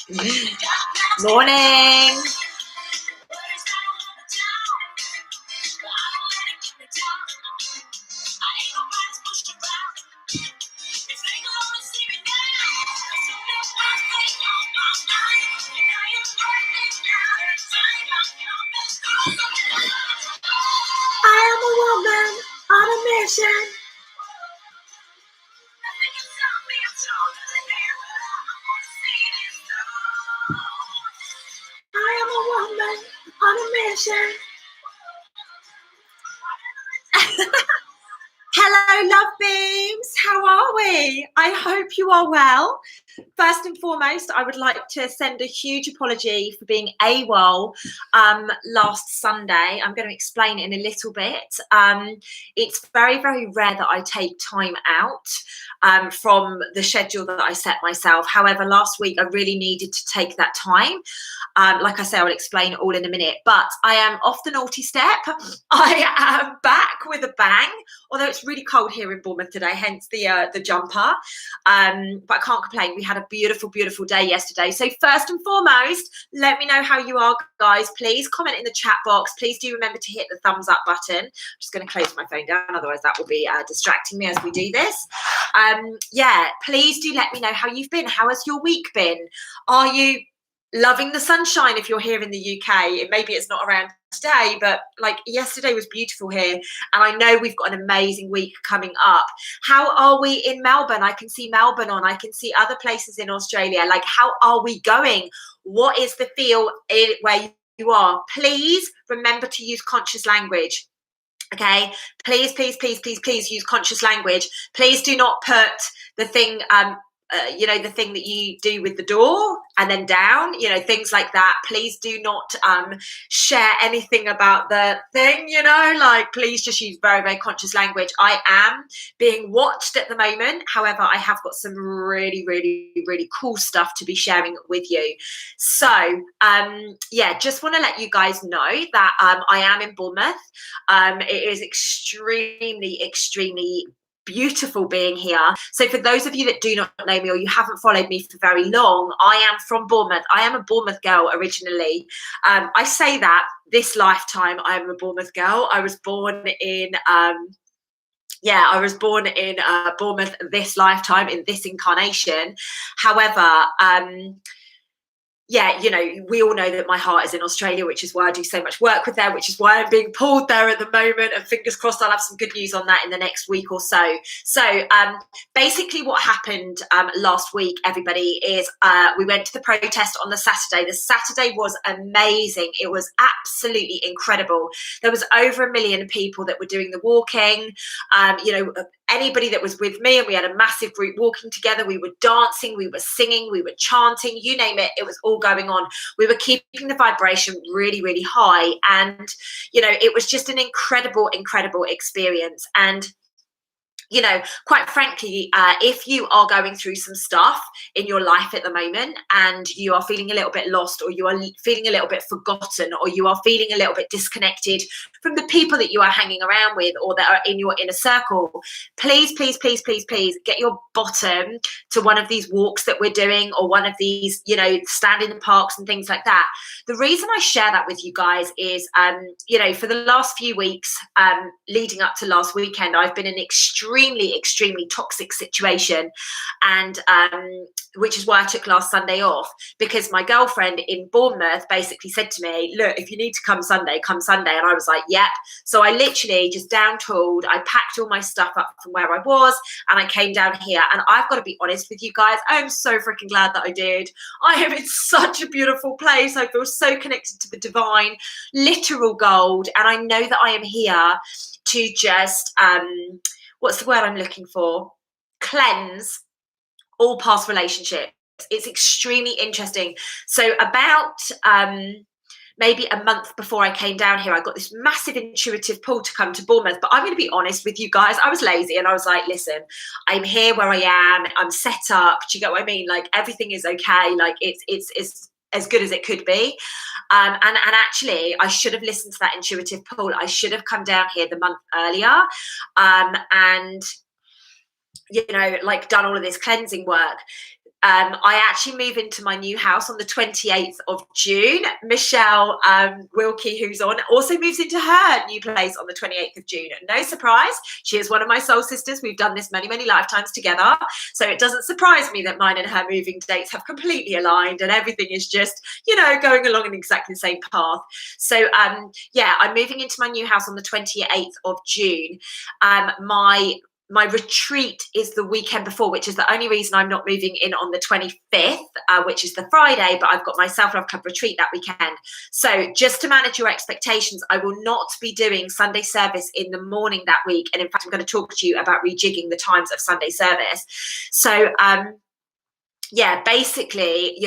Morning. I am a woman on a mission. I am a woman on a mission. Hello, love beams. How are we? I hope you are well. First and foremost, I would like to send a huge apology for being AWOL last Sunday. I'm going to explain it in a little bit. It's very, very rare that I take time out from the schedule that I set myself. However, last week I really needed to take that time. Like I say, I'll explain it all in a minute, but I am off the naughty step. I am back with a bang, although it's really cold here in Bournemouth today, hence the jumper. But I can't complain. We had a beautiful, beautiful day yesterday. So first and foremost, let me know how you are, guys. Please comment in the chat box. Please do remember to hit the thumbs up button. I'm just going to close my phone down, otherwise that will be distracting me as we do this. Yeah, please do let me know how you've been. How has your week been? Are you loving the sunshine if you're here in the UK? Maybe it's not around today, but like yesterday was beautiful here, and I know we've got an amazing week coming up. How are we in Melbourne? I can see Melbourne on. I can see other places in Australia. Like, how are we going? What is the feel where you are? Please remember to use conscious language. Okay, please, please, please, please, please use conscious language. Please do not put the thing the thing that you do with the door and then down, things like that. Please do not share anything about the thing, like, please just use very, very conscious language. I am being watched at the moment. However, I have got some really, really, really cool stuff to be sharing with you. So, just want to let you guys know that I am in Bournemouth. It is extremely, extremely beautiful being here. So for those of you that do not know me or you haven't followed me for very long, I am from Bournemouth. I am a Bournemouth girl originally. I say that this lifetime I am a Bournemouth girl. I was born in Bournemouth this lifetime, in this incarnation. However, we all know that my heart is in Australia, which is why I do so much work with there, which is why I'm being pulled there at the moment. And fingers crossed I'll have some good news on that in the next week or so. So basically what happened last week, everybody, is we went to the protest on the Saturday. The Saturday was amazing. It was absolutely incredible. There was over 1 million people that were doing the walking. Anybody that was with me, and we had a massive group walking together. We were dancing, we were singing, we were chanting, you name it. It was all going on. We were keeping the vibration really, really high. And, it was just an incredible, incredible experience. And quite frankly, if you are going through some stuff in your life at the moment and you are feeling a little bit lost, or you are feeling a little bit forgotten, or you are feeling a little bit disconnected from the people that you are hanging around with or that are in your inner circle, please, please, please, please, please get your bottom to one of these walks that we're doing, or one of these, stand in the parks and things like that. The reason I share that with you guys is, for the last few weeks leading up to last weekend, I've been in extremely, extremely toxic situation, and which is why I took last Sunday off, because my girlfriend in Bournemouth basically said to me, look, if you need to come Sunday, come Sunday. And I was like, yep. So I literally just down tooled. I packed all my stuff up from where I was, and I came down here. And I've got to be honest with you guys, I'm so freaking glad that I did. I am in such a beautiful place. I feel so connected to the divine, literal gold. And I know that I am here to just, what's the word I'm looking for? Cleanse all past relationships. It's extremely interesting. So about maybe a month before I came down here, I got this massive intuitive pull to come to Bournemouth. But I'm going to be honest with you guys, I was lazy, and I was like, listen, I'm here where I am. I'm set up. Do you get what I mean? Like, everything is okay. Like, it's as good as it could be. And actually, I should have listened to that intuitive pull. I should have come down here the month earlier and, done all of this cleansing work. I actually move into my new house on the 28th of June. Michelle Wilkie, who's on, also moves into her new place on the 28th of June. No surprise, she is one of my soul sisters. We've done this many, many lifetimes together. So it doesn't surprise me that mine and her moving dates have completely aligned and everything is just, going along in exactly the same path. So yeah, I'm moving into my new house on the 28th of June. My retreat is the weekend before, which is the only reason I'm not moving in on the 25th, which is the Friday, but I've got my Self-Love Club retreat that weekend. So just to manage your expectations, I will not be doing Sunday service in the morning that week. And in fact, I'm going to talk to you about rejigging the times of Sunday service. So yeah, basically,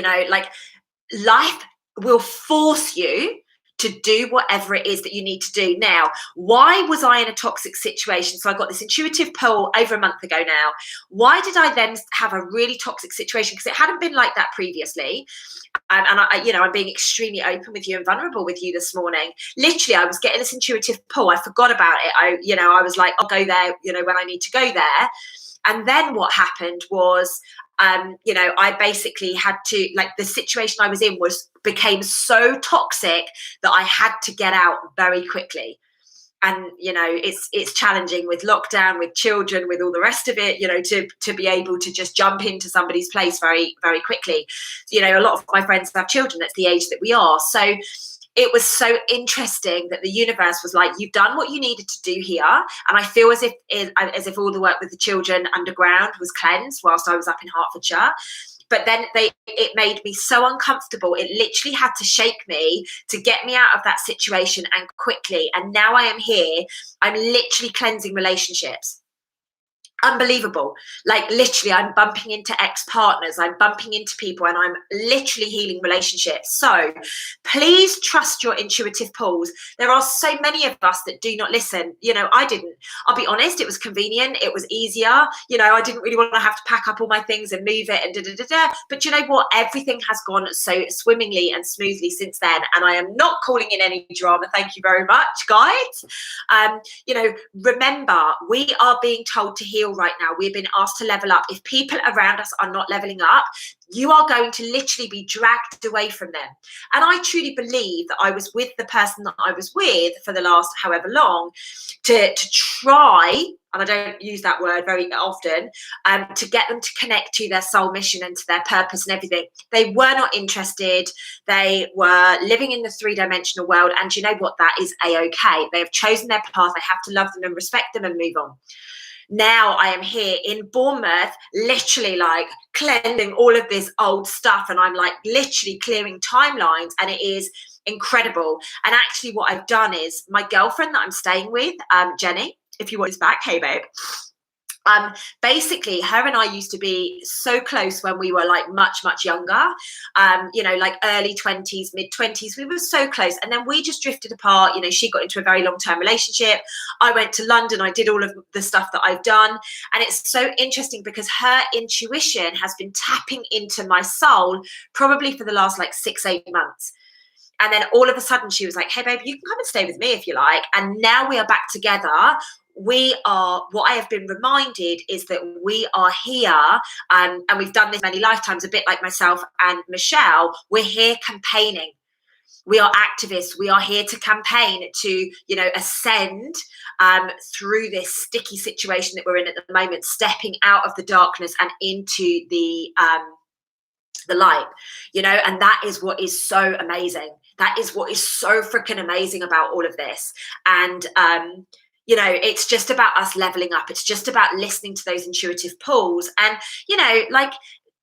life will force you to do whatever it is that you need to do. Now, why was I in a toxic situation? So I got this intuitive pull over a month ago now. Why did I then have a really toxic situation? Because it hadn't been like that previously. And I'm being extremely open with you and vulnerable with you this morning. Literally, I was getting this intuitive pull. I forgot about it. I was like, I'll go there, when I need to go there. And then what happened was, I basically had to, the situation I was in became so toxic that I had to get out very quickly. And, it's challenging with lockdown, with children, with all the rest of it, to be able to just jump into somebody's place very, very quickly. A lot of my friends have children. That's the age that we are. So it was so interesting that the universe was like, you've done what you needed to do here. And I feel as if all the work with the children underground was cleansed whilst I was up in Hertfordshire. But then it made me so uncomfortable. It literally had to shake me to get me out of that situation and quickly. And now I am here. I'm literally cleansing relationships. Unbelievable. Literally, I'm bumping into ex-partners, I'm bumping into people, and I'm literally healing relationships. So please trust your intuitive pulls. There are so many of us that do not listen. I didn't. I'll be honest, it was convenient, it was easier. I didn't really want to have to pack up all my things and move it and da-da-da-da. But you know what? Everything has gone so swimmingly and smoothly since then, and I am not calling in any drama. Thank you very much, guys. Remember, we are being told to heal right now. We've been asked to level up. If people around us are not leveling up, you are going to literally be dragged away from them. And I truly believe that I was with the person that I was with for the last however long to try, and I don't use that word very often, to get them to connect to their soul mission and to their purpose and everything. They were not interested. They were living in the three-dimensional world. And you know what? That is A-okay. They have chosen their path. I have to love them and respect them and move on. Now I am here in Bournemouth, literally cleansing all of this old stuff, and I'm literally clearing timelines, and it is incredible. And actually what I've done is my girlfriend that I'm staying with, Jenny, if you want this back, hey babe. Basically, her and I used to be so close when we were much, much younger, early 20s, mid 20s. We were so close. And then we just drifted apart. She got into a very long-term relationship. I went to London. I did all of the stuff that I've done. And it's so interesting because her intuition has been tapping into my soul probably for the last 6-8 months. And then all of a sudden she was like, hey, babe, you can come and stay with me if you like. And now we are back together. What I have been reminded is that we are here, and we've done this many lifetimes, a bit like myself and Michelle. We're here campaigning. We are activists. We are here to campaign to, ascend through this sticky situation that we're in at the moment, stepping out of the darkness and into the light, and that is what is so amazing. That is what is so freaking amazing about all of this. And, it's just about us leveling up. It's just about listening to those intuitive pulls. And,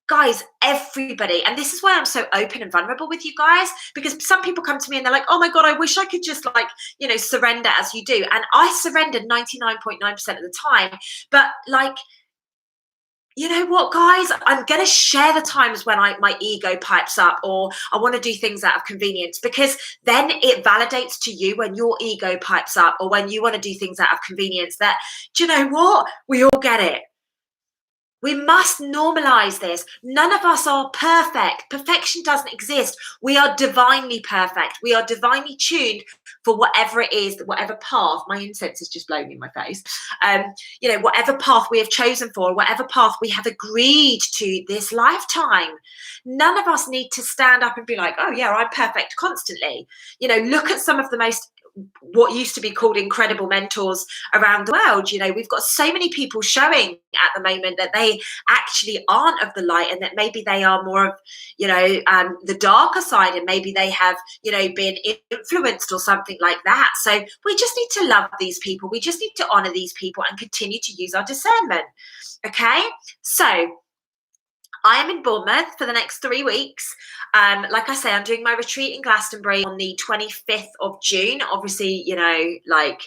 guys, everybody, and this is why I'm so open and vulnerable with you guys, because some people come to me and they're like, oh my God, I wish I could just surrender as you do. And I surrendered 99.9% of the time. But you know what, guys? I'm going to share the times when my ego pipes up, or I want to do things out of convenience, because then it validates to you when your ego pipes up, or when you want to do things out of convenience, that, do you know what? We all get it. We must normalize this. None of us are perfect. Perfection doesn't exist. We are divinely perfect. We are divinely tuned for whatever it is, whatever path. My incense is just blowing in my face. You know, whatever path we have chosen for, whatever path we have agreed to this lifetime. None of us need to stand up and be like, oh yeah, I'm perfect constantly. You know, look at some of the most, what used to be called incredible mentors around the world. You know, we've got so many people showing at the moment that they actually aren't of the light, and that maybe they are more of, you know, the darker side, and maybe they have, you know, been influenced or something like that. So we just need to love these people. We just need to honor these people and continue to use our discernment. Okay, so I am in Bournemouth for the next 3 weeks. Like I say, I'm doing my retreat in Glastonbury on the 25th of June. Obviously, you know, like,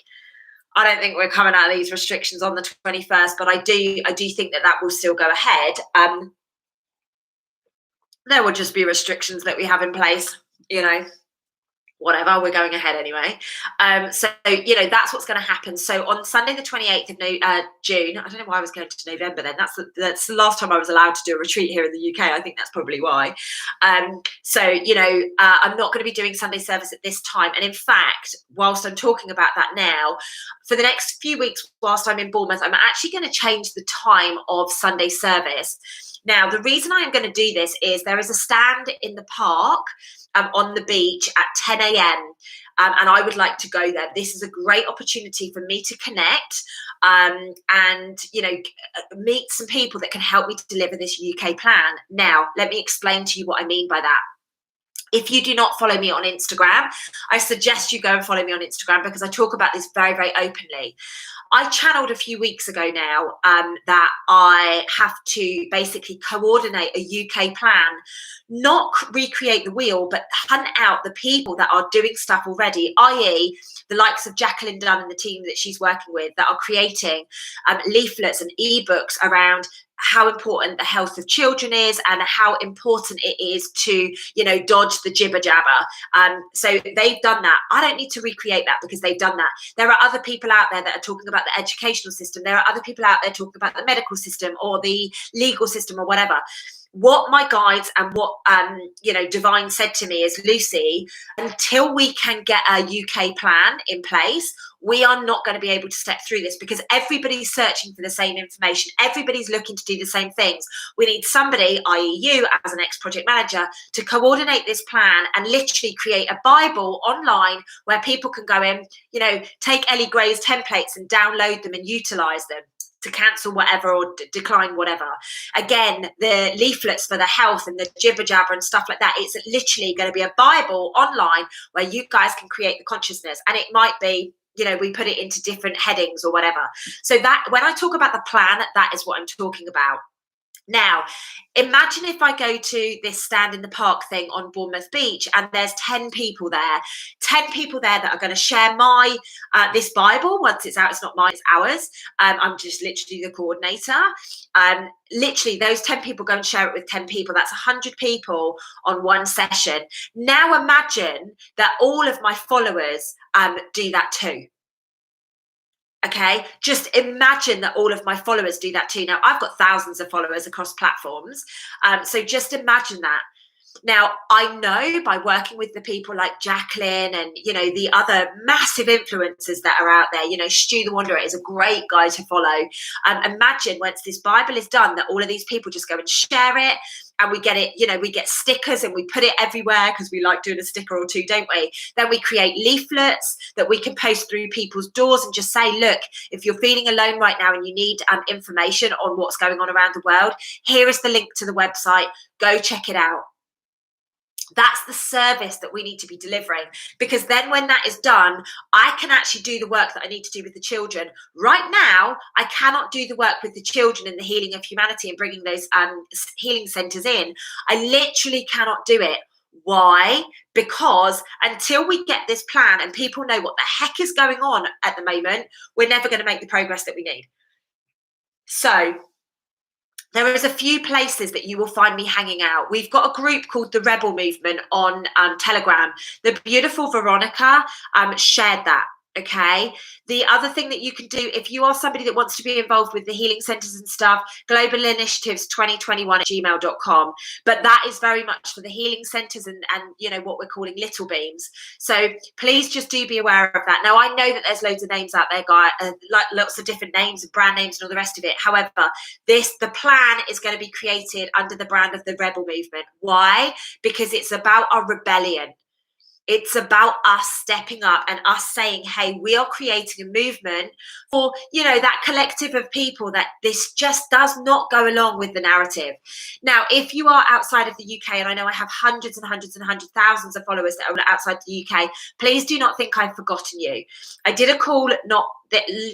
I don't think we're coming out of these restrictions on the 21st, but I do think that will still go ahead. There will just be restrictions that we have in place, you know. Whatever, we're going ahead anyway. So, you know, that's what's going to happen. So on Sunday, the 28th of June, I don't know why I was going to November then. That's the last time I was allowed to do a retreat here in the UK. I think that's probably why. So, you know, I'm not going to be doing Sunday service at this time. And in fact, whilst I'm talking about that now, for the next few weeks, whilst I'm in Bournemouth, I'm actually going to change the time of Sunday service. Now, the reason I am going to do this is there is a stand in the park on the beach at 10 a.m. And I would like to go there. This is a great opportunity for me to connect and, you know, meet some people that can help me to deliver this UK plan. Now, let me explain to you what I mean by that. If you do not follow me on Instagram, I suggest you go and follow me on Instagram, because I talk about this very, very openly. I channeled a few weeks ago now that I have to basically coordinate a UK plan, not recreate the wheel, but hunt out the people that are doing stuff already, i.e. the likes of Jacqueline Dunn and the team that she's working with that are creating leaflets and ebooks around how important the health of children is and how important it is to, you know, dodge the jibber jabber. So they've done that. I don't need to recreate that because they've done that. There are other people out there that are talking about the educational system. There are other people out there talking about the medical system or the legal system or whatever. What my guides and what, you know, Divine said to me is, Lucy, until we can get a UK plan in place, we are not going to be able to step through this, because everybody's searching for the same information. Everybody's looking to do the same things. We need somebody, i.e. you as an ex-project manager, to coordinate this plan and literally create a Bible online where people can go in, you know, take Ellie Gray's templates and download them and utilize them to cancel whatever or decline whatever. Again, the leaflets for the health and the jibber jabber and stuff like that, it's literally going to be a Bible online where you guys can create the consciousness. And it might be, you know, we put it into different headings or whatever. So that when I talk about the plan, that is what I'm talking about. Now, imagine if I go to this stand in the park thing on Bournemouth Beach and there's 10 people there that are going to share my, this Bible. Once it's out, it's not mine, it's ours. I'm just literally the coordinator. Literally those 10 people go and share it with 10 people. That's 100 people on one session. Now imagine that all of my followers do that too. Okay, just imagine that all of my followers do that too. Now, I've got thousands of followers across platforms. So just imagine that. Now, I know by working with the people like Jacqueline and, you know, the other massive influencers that are out there, you know, Stu the Wanderer is a great guy to follow. Imagine once this Bible is done that all of these people just go and share it. And we get it, you know, we get stickers and we put it everywhere because we like doing a sticker or two, don't we? Then we create leaflets that we can post through people's doors and just say, look, if you're feeling alone right now and you need information on what's going on around the world, here is the link to the website. Go check it out. That's the service that we need to be delivering, because then when that is done, I can actually do the work that I need to do with the children. Right now, I cannot do the work with the children in the healing of humanity and bringing those healing centers in. I literally cannot do it. Why? Because until we get this plan and people know what the heck is going on at the moment, we're never going to make the progress that we need. So there is a few places that you will find me hanging out. We've got a group called the Rebel Movement on Telegram. The beautiful Veronica shared that. Okay. The other thing that you can do, if you are somebody that wants to be involved with the healing centers and stuff, global initiatives 2021 at gmail.com. But that is very much for the healing centers and you know, what we're calling little beams. So please just do be aware of that. Now, I know that there's loads of names out there, guys, like lots of different names and brand names and all the rest of it. However, the plan is going to be created under the brand of the Rebel Movement. Why? Because it's about our rebellion. It's about us stepping up and us saying, hey, we are creating a movement for, you know, that collective of people that this just does not go along with the narrative. Now, if you are outside of the UK, and I know I have hundreds and hundreds and hundreds, thousands of followers that are outside the UK, please do not think I've forgotten you. I did a call not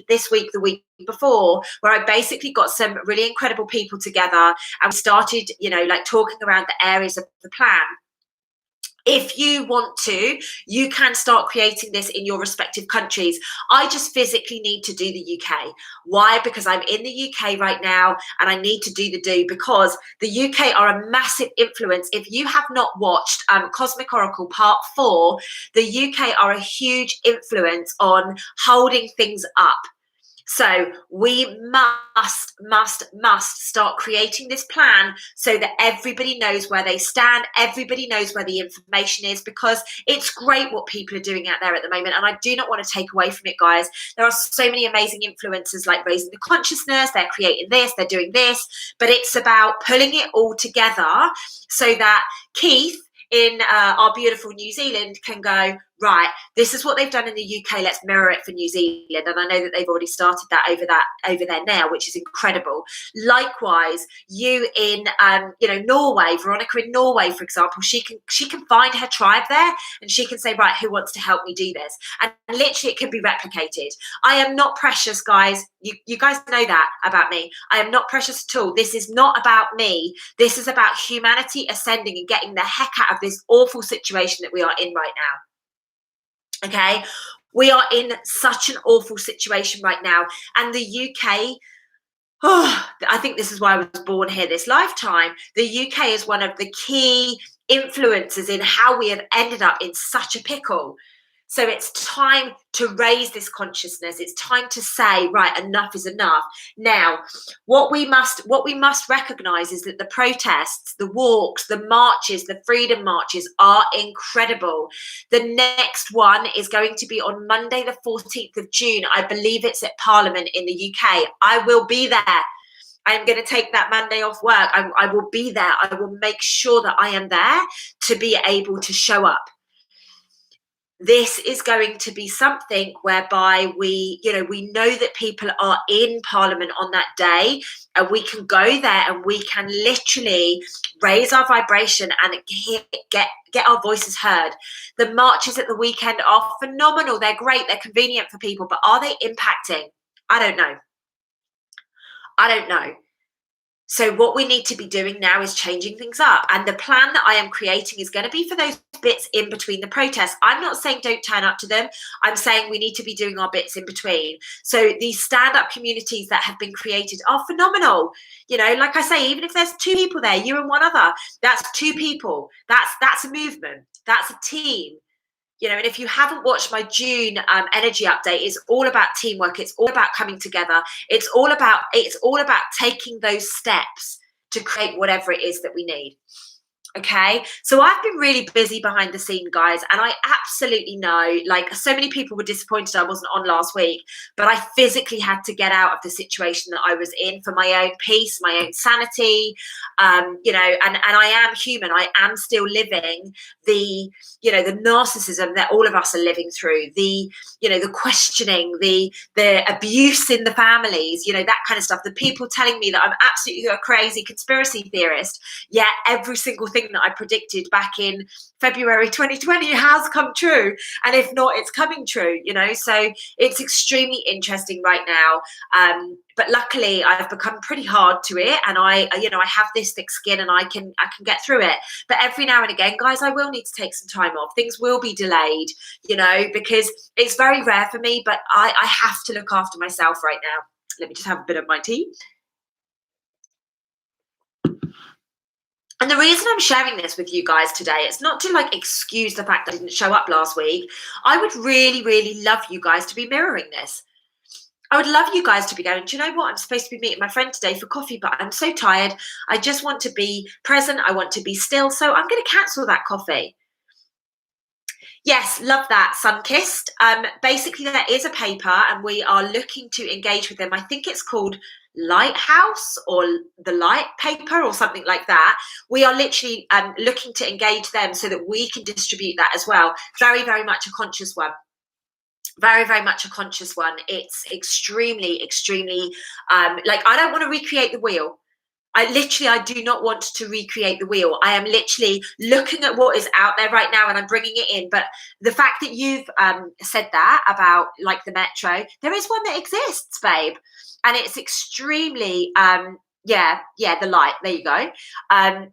this week, the week before, where I basically got some really incredible people together and we started, you know, like talking around the areas of the plan. If you want to, you can start creating this in your respective countries. I just physically need to do the UK. Why? Because I'm in the UK right now and I need to do the do, because the UK are a massive influence. If you have not watched Cosmic Oracle Part 4, the UK are a huge influence on holding things up. So we must start creating this plan so that everybody knows where they stand, everybody knows where the information is, because it's great what people are doing out there at the moment. And I do not want to take away from it, guys. There are so many amazing influencers like raising the consciousness, they're creating this, they're doing this, but it's about pulling it all together so that Keith in our beautiful New Zealand can go, right, this is what they've done in the UK, let's mirror it for New Zealand. And I know that they've already started that over there now, which is incredible. Likewise, you in you know, Norway, Veronica in Norway, for example, she can find her tribe there and she can say, right, who wants to help me do this? And literally it can be replicated. I am not precious, guys. You guys know that about me. I am not precious at all. This is not about me. This is about humanity ascending and getting the heck out of this awful situation that we are in right now. Okay, we are in such an awful situation right now, and the UK, oh, I think this is why I was born here this lifetime. The UK is one of the key influences in how we have ended up in such a pickle. So it's time to raise this consciousness. It's time to say, right, enough is enough. Now, what we must recognize is that the protests, the walks, the marches, the freedom marches are incredible. The next one is going to be on Monday, the 14th of June. I believe it's at Parliament in the UK. I will be there. I'm going to take that Monday off work. I will be there. I will make sure that I am there to be able to show up. This is going to be something whereby we know that people are in Parliament on that day, and we can go there and we can literally raise our vibration and get our voices heard. The marches at the weekend are phenomenal. They're great. They're convenient for people, but are they impacting? I don't know. So what we need to be doing now is changing things up. And the plan that I am creating is going to be for those bits in between the protests. I'm not saying don't turn up to them. I'm saying we need to be doing our bits in between. So these stand-up communities that have been created are phenomenal. You know, like I say, even if there's 2 people there, you and one other, that's 2 people. That's a movement. That's a team. You know, and if you haven't watched my June energy update, it's all about teamwork. It's all about coming together. It's all about taking those steps to create whatever it is that we need. Okay, so I've been really busy behind the scene, guys, and I absolutely know, like, so many people were disappointed I wasn't on last week, but I physically had to get out of the situation that I was in for my own peace, my own sanity, you know, and I am human. I am still living the narcissism that all of us are living through, the questioning, the abuse in the families, you know, that kind of stuff, the people telling me that I'm absolutely a crazy conspiracy theorist, yet every single thing that I predicted back in February 2020 has come true, and if not, it's coming true, you know. So it's extremely interesting right now, but luckily I've become pretty hard to it, and I have this thick skin and I can get through it. But every now and again, guys, I will need to take some time off. Things will be delayed, you know, because it's very rare for me, but I have to look after myself right now. Let me just have a bit of my tea. And the reason I'm sharing this with you guys today, it's not to like excuse the fact that I didn't show up last week. I would really, really love you guys to be mirroring this. I would love you guys to be going, do you know what? I'm supposed to be meeting my friend today for coffee, but I'm so tired. I just want to be present. I want to be still. So I'm going to cancel that coffee. Yes, love that, Sunkissed. Basically, there is a paper and we are looking to engage with them. I think it's called Lighthouse or the Light Paper or something like that. We are literally looking to engage them so that we can distribute that as well. Very, very much a conscious one. Very, very much a conscious one. It's extremely, extremely, like, I don't want to recreate the wheel. I do not want to recreate the wheel. I am literally looking at what is out there right now and I'm bringing it in. But the fact that you've said that about like the metro, there is one that exists, babe. And it's extremely, the light. There you go.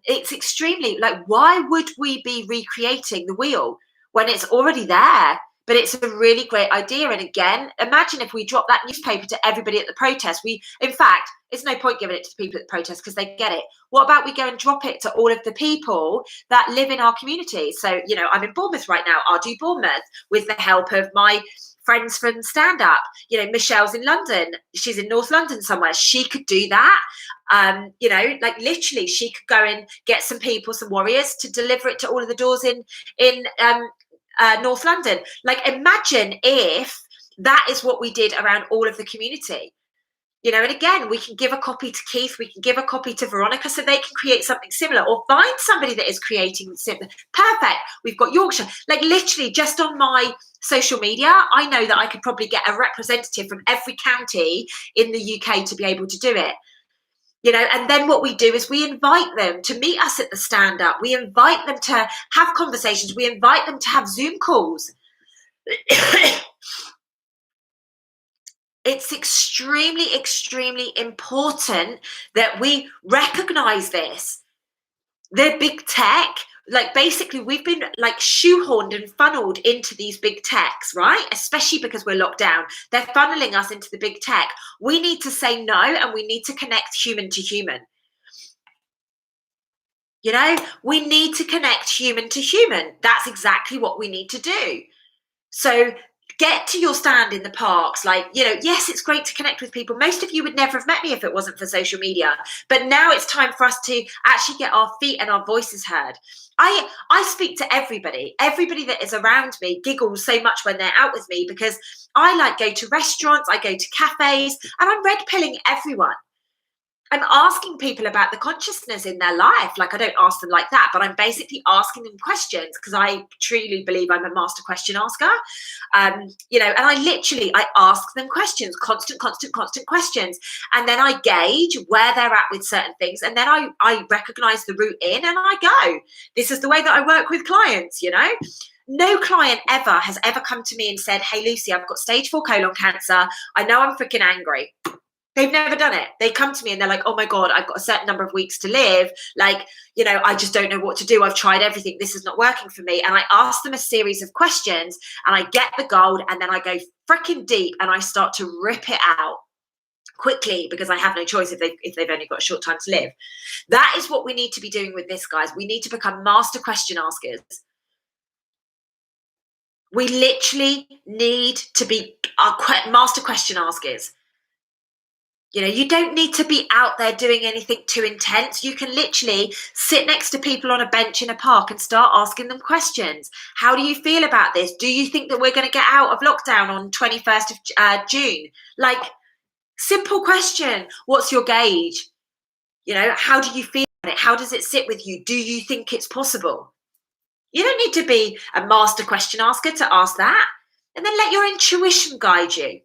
It's extremely, like, why would we be recreating the wheel when it's already there? But it's a really great idea. And again, imagine if we drop that newspaper to everybody at the protest. In fact, it's no point giving it to the people at the protest because they get it. What about we go and drop it to all of the people that live in our community? So, I'm in Bournemouth right now. I'll do Bournemouth with the help of my friends from Stand Up. Michelle's in London. She's in North London somewhere. She could do that. Like literally she could go and get some people, some warriors to deliver it to all of the doors in North London. Like, imagine if that is what we did around all of the community. And again, we can give a copy to Keith, we can give a copy to Veronica so they can create something similar or find somebody that is creating similar. Perfect. We've got Yorkshire. Like, literally just on my social media, I know that I could probably get a representative from every county in the UK to be able to do it. And then what we do is we invite them to meet us at the Stand Up. We invite them to have conversations. We invite them to have Zoom calls. It's extremely, extremely important that we recognize this. The big tech, like, basically we've been like shoehorned and funneled into these big techs, right? Especially because we're locked down. They're funneling us into the big tech. We need to say no, and we need to connect human to human. We need to connect human to human. That's exactly what we need to do. So get to your stand in the parks. Like, yes, it's great to connect with people. Most of you would never have met me if it wasn't for social media. But now it's time for us to actually get our feet and our voices heard. I speak to everybody. Everybody that is around me giggles so much when they're out with me because I go to restaurants, I go to cafes, and I'm red pilling everyone. I'm asking people about the consciousness in their life. Like, I don't ask them like that, but I'm basically asking them questions because I truly believe I'm a master question asker. And I ask them questions, constant questions. And then I gauge where they're at with certain things. And then I recognize the route in and I go. This is the way that I work with clients, No client ever has ever come to me and said, hey, Lucy, I've got stage 4 colon cancer. I know I'm freaking angry. They've never done it. They come to me and they're like, oh my God, I've got a certain number of weeks to live. Like, I just don't know what to do. I've tried everything. This is not working for me. And I ask them a series of questions and I get the gold and then I go freaking deep and I start to rip it out quickly because I have no choice if they've only got a short time to live. That is what we need to be doing with this, guys. We need to become master question askers. We literally need to be our master question askers. You don't need to be out there doing anything too intense. You can literally sit next to people on a bench in a park and start asking them questions. How do you feel about this? Do you think that we're going to get out of lockdown on 21st of June? Like, simple question. What's your gauge? How do you feel about it? How does it sit with you? Do you think it's possible? You don't need to be a master question asker to ask that. And then let your intuition guide you.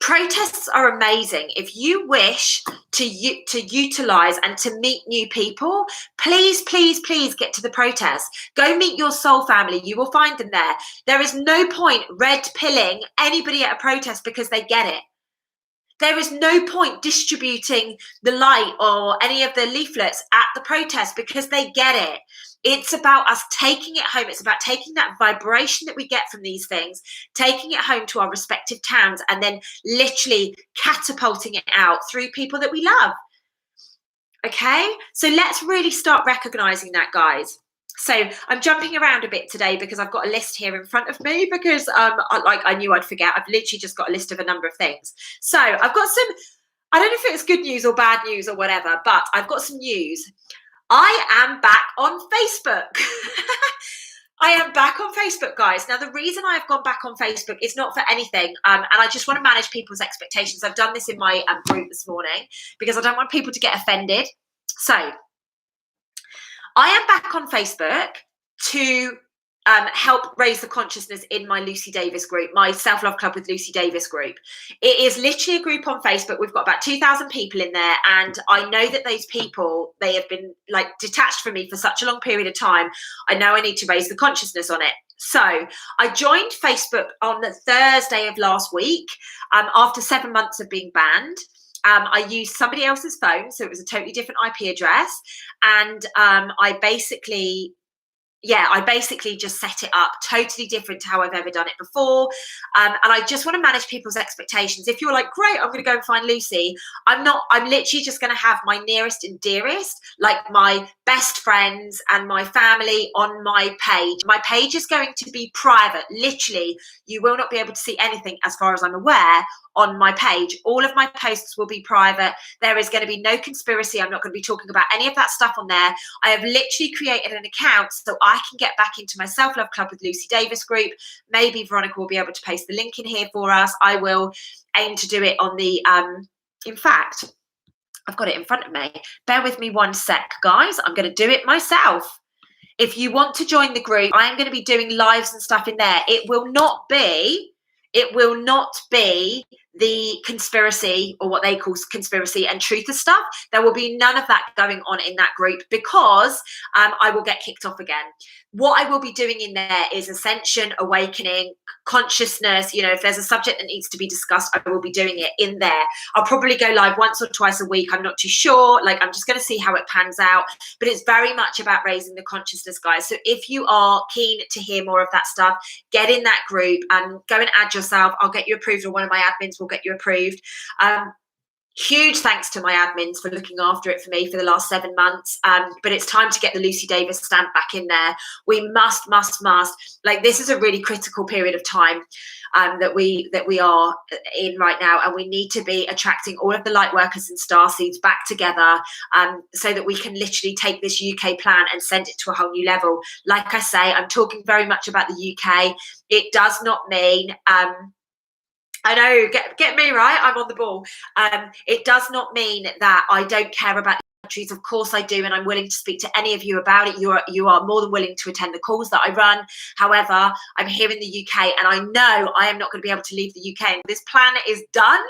Protests are amazing. If you wish to utilize and to meet new people, please get to the protest. Go meet your soul family. You will find them there. There is no point red pilling anybody at a protest because they get it. There is no point distributing the light or any of the leaflets at the protest because they get it. It's about us taking it home. It's about taking that vibration that we get from these things, taking it home to our respective towns, and then literally catapulting it out through people that we love. Okay, so let's really start recognizing that, guys. So I'm jumping around a bit today because I've got a list here in front of me because I knew I'd forget. I've literally just got a list of a number of things. So I've got some, I don't know if it's good news or bad news or whatever, but I've got some news. I am back on Facebook. I am back on Facebook, guys. Now, the reason I've gone back on Facebook is not for anything, and I just want to manage people's expectations. I've done this in my group this morning because I don't want people to get offended. So, I am back on Facebook to help raise the consciousness in my Lucy Davis group, my Self-Love Club with Lucy Davis group. It is literally a group on Facebook. We've got about 2,000 people in there, and I know that those people, they have been like detached from me for such a long period of time. I know I need to raise the consciousness on it. So I joined Facebook on the Thursday of last week after 7 months of being banned. I used somebody else's phone, so it was a totally different IP address, and I basically just set it up totally different to how I've ever done it before. And I just want to manage people's expectations. If you're like, great, I'm going to go and find Lucy, I'm literally just going to have my nearest and dearest, like my best friends and my family on my page. My page is going to be private. Literally, you will not be able to see anything as far as I'm aware on my page. All of my posts will be private. There is going to be no conspiracy. I'm not going to be talking about any of that stuff on there. I have literally created an account so I can get back into my Self-Love Club with Lucy Davis group. Maybe Veronica will be able to paste the link in here for us. I will aim to do it on the, in fact, I've got it in front of me. Bear with me one sec, guys. I'm going to do it myself. If you want to join the group, I am going to be doing lives and stuff in there. It will not be the conspiracy, or what they call conspiracy and truther stuff. There will be none of that going on in that group because I will get kicked off again. What I will be doing in there is ascension, awakening, consciousness. You know, if there's a subject that needs to be discussed, I will be doing it in there. I'll probably go live once or twice a week. I'm not too sure. Like, I'm just going to see how it pans out. But it's very much about raising the consciousness, guys. So if you are keen to hear more of that stuff, get in that group and go and add yourself. I'll get you approved, or one of my admins will get you approved. Huge thanks to my admins for looking after it for me for the last 7 months. But it's time to get the Lucy Davis stamp back in there. We must, like, this is a really critical period of time that we are in right now, and we need to be attracting all of the light workers and starseeds back together so that we can literally take this UK plan and send it to a whole new level. Like I say, I'm talking very much about the UK. It does not mean I know, get me right, I'm on the ball. It does not mean that I don't care about countries. Of course I do, and I'm willing to speak to any of you about it. You are more than willing to attend the calls that I run. However, I'm here in the UK, and I know I am not going to be able to leave the UK. This plan is done,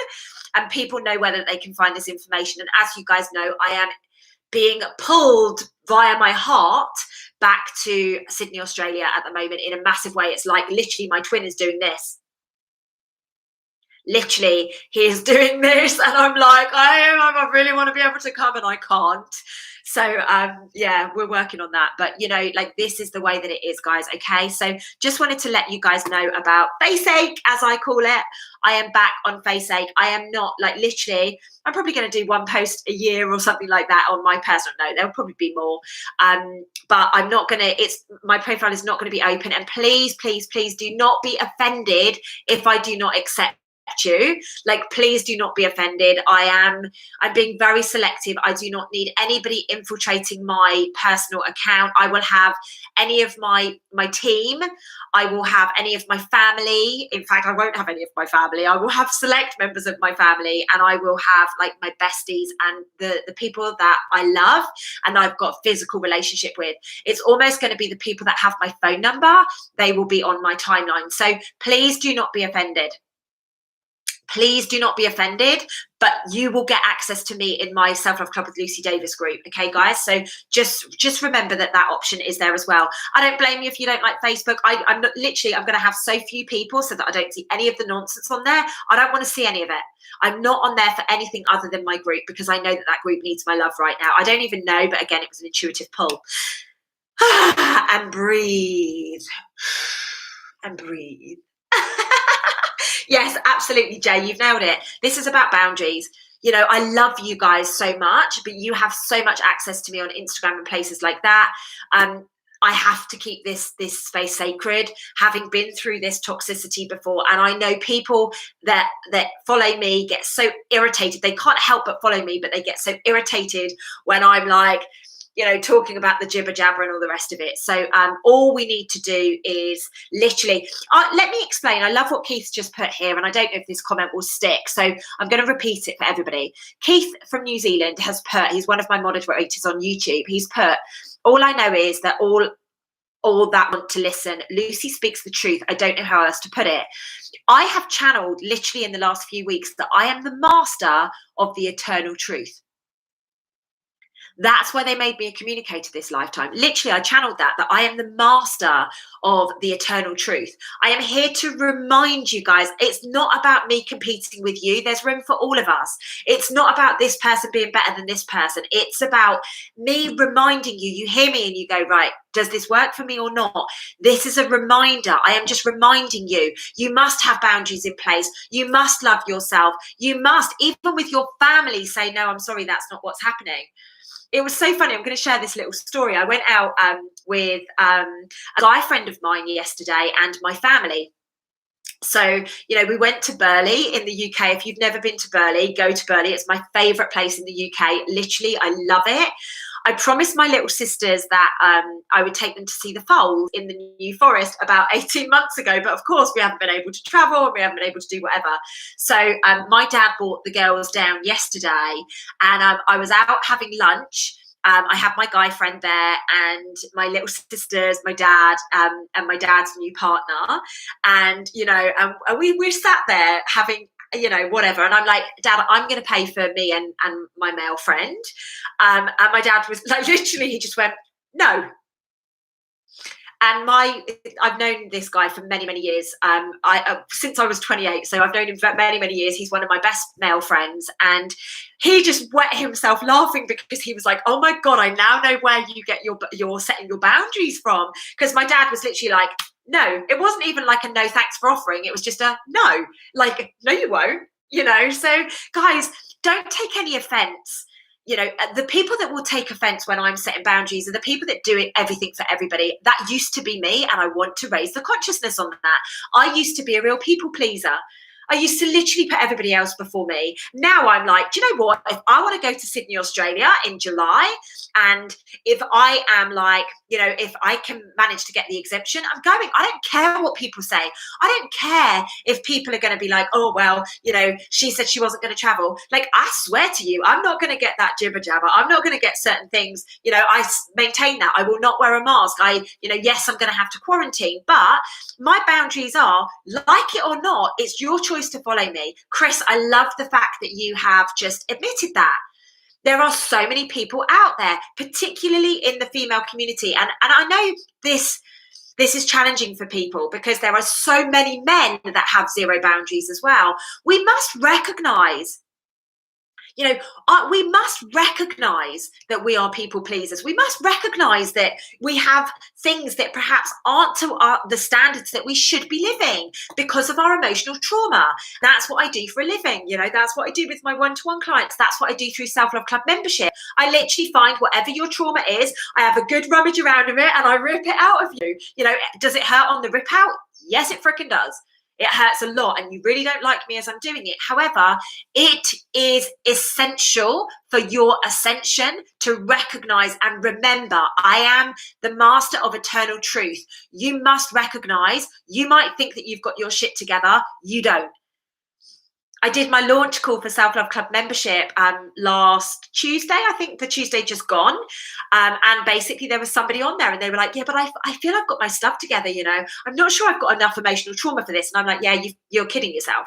and people know whether they can find this information. And as you guys know, I am being pulled via my heart back to Sydney, Australia at the moment in a massive way. It's like literally my twin is doing this. Literally, he's doing this, and I'm like, I really want to be able to come, and I can't. So yeah, we're working on that. But you know, like, this is the way that it is, guys. Okay, so just wanted to let you guys know about Faceache, as I call it. I am back on Faceache. I am not, like, literally, I'm probably going to do 1 post a year or something like that on my personal note. There'll probably be more, but I'm not going to, my profile is not going to be open. And please do not be offended if I do not accept you. Like, please do not be offended. I'm being very selective. I do not need anybody infiltrating my personal account. I will have any of my team. I will have any of my family. In fact, I won't have any of my family. I will have select members of my family, and I will have, like, my besties and the people that I love and I've got a physical relationship with. It's almost going to be the people that have my phone number. They will be on my timeline. So please do not be offended. Please do not be offended, but you will get access to me in my Self-Love Club with Lucy Davis group. Okay, guys? So just remember that option is there as well. I don't blame you if you don't like Facebook. I'm not, literally, I'm going to have so few people so that I don't see any of the nonsense on there. I don't want to see any of it. I'm not on there for anything other than my group, because I know that group needs my love right now. I don't even know, but again, it was an intuitive pull. And breathe. And breathe. Yes, absolutely, Jay. You've nailed it. This is about boundaries. you know, I love you guys so much, but you have so much access to me on Instagram and places like that. I have to keep this space sacred, having been through this toxicity before. And I know people that follow me get so irritated. They can't help but follow me, but they get so irritated when I'm like, you know, talking about the jibber jabber and all the rest of it. So all we need to do is literally, let me explain. I love what Keith's just put here, and I don't know if this comment will stick, so I'm going to repeat it for everybody. Keith from New Zealand has put, he's one of my moderators on YouTube, he's put, all I know is that all that want to listen, Lucy speaks the truth. I don't know how else to put it. I have channeled literally in the last few weeks that I am the master of the eternal truth. That's why they made me a communicator this lifetime. Literally, I channeled that I am the master of the eternal truth. I am here to remind you guys, it's not about me competing with you. There's room for all of us. It's not about this person being better than this person. It's about me reminding you. You hear me and you go, right, does this work for me or not? This is a reminder. I am just reminding you. You must have boundaries in place. You must love yourself. You must, even with your family, say, no, I'm sorry, that's not what's happening. It was so funny. I'm going to share this little story. I went out with a guy friend of mine yesterday and my family. So, you know, we went to Burley in the UK. If you've never been to Burley, go to Burley. It's my favourite place in the UK. Literally, I love it. I promised my little sisters that I would take them to see the foals in the New Forest about 18 months ago. But of course, we haven't been able to travel and we haven't been able to do whatever. So my dad brought the girls down yesterday and I was out having lunch. I had my guy friend there and my little sisters, my dad, and my dad's new partner. And, you know, we sat there having, you know, whatever. And I'm like, Dad, I'm going to pay for me and my male friend. And my dad was like, literally, he just went, no. And I've known this guy for many, many years. Since I was 28, so I've known him for many, many years. He's one of my best male friends, and he just wet himself laughing because he was like, "Oh my God, I now know where you get your setting your boundaries from." Because my dad was literally like, "No," it wasn't even like a no thanks for offering. It was just a no, like no, you won't, you know. So guys, don't take any offense. You know, the people that will take offense when I'm setting boundaries are the people that do it everything for everybody. That used to be me, and I want to raise the consciousness on that. I used to be a real people pleaser. I used to literally put everybody else before me. Now I'm like, do you know what? If I want to go to Sydney, Australia in July, and if I am like, you know, if I can manage to get the exemption, I'm going. I don't care what people say. I don't care if people are going to be like, oh, well, you know, she said she wasn't going to travel. Like, I swear to you, I'm not going to get that jibber jabber. I'm not going to get certain things. You know, I maintain that. I will not wear a mask. Yes, I'm going to have to quarantine, but my boundaries are, like it or not, it's your choice to follow me. Chris, I love the fact that you have just admitted that. There are so many people out there, particularly in the female community. And I know this is challenging for people because there are so many men that have zero boundaries as well. We must recognize, you know, we must recognize that we are people pleasers. We must recognize that we have things that perhaps aren't to the standards that we should be living because of our emotional trauma. That's what I do for a living. You know, that's what I do with my one-to-one clients. That's what I do through Self-Love Club membership. I literally find whatever your trauma is, I have a good rummage around of it and I rip it out of you. You know, does it hurt on the rip out? Yes, it freaking does. It hurts a lot and you really don't like me as I'm doing it. However, it is essential for your ascension to recognize and remember, I am the master of eternal truth. You must recognize, you might think that you've got your shit together. You don't. I did my launch call for Self-Love Club membership last Tuesday. I think the Tuesday just gone. And basically there was somebody on there and they were like, yeah, but I feel I've got my stuff together, you know. I'm not sure I've got enough emotional trauma for this. And I'm like, yeah, you're kidding yourself.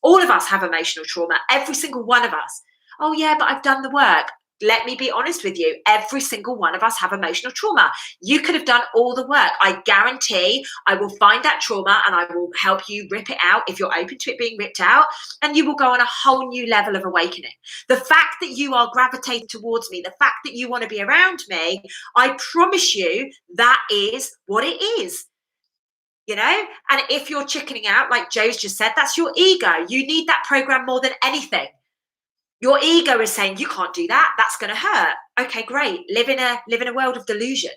All of us have emotional trauma, every single one of us. Oh yeah, but I've done the work. Let me be honest with you. Every single one of us have emotional trauma. You could have done all the work. I guarantee I will find that trauma and I will help you rip it out if you're open to it being ripped out, and you will go on a whole new level of awakening. The fact that you are gravitating towards me, the fact that you want to be around me, I promise you that is what it is. You know, and if you're chickening out, like Joe's just said, that's your ego. You need that program more than anything. Your ego is saying, you can't do that. That's going to hurt. Okay, great. Live in a world of delusion.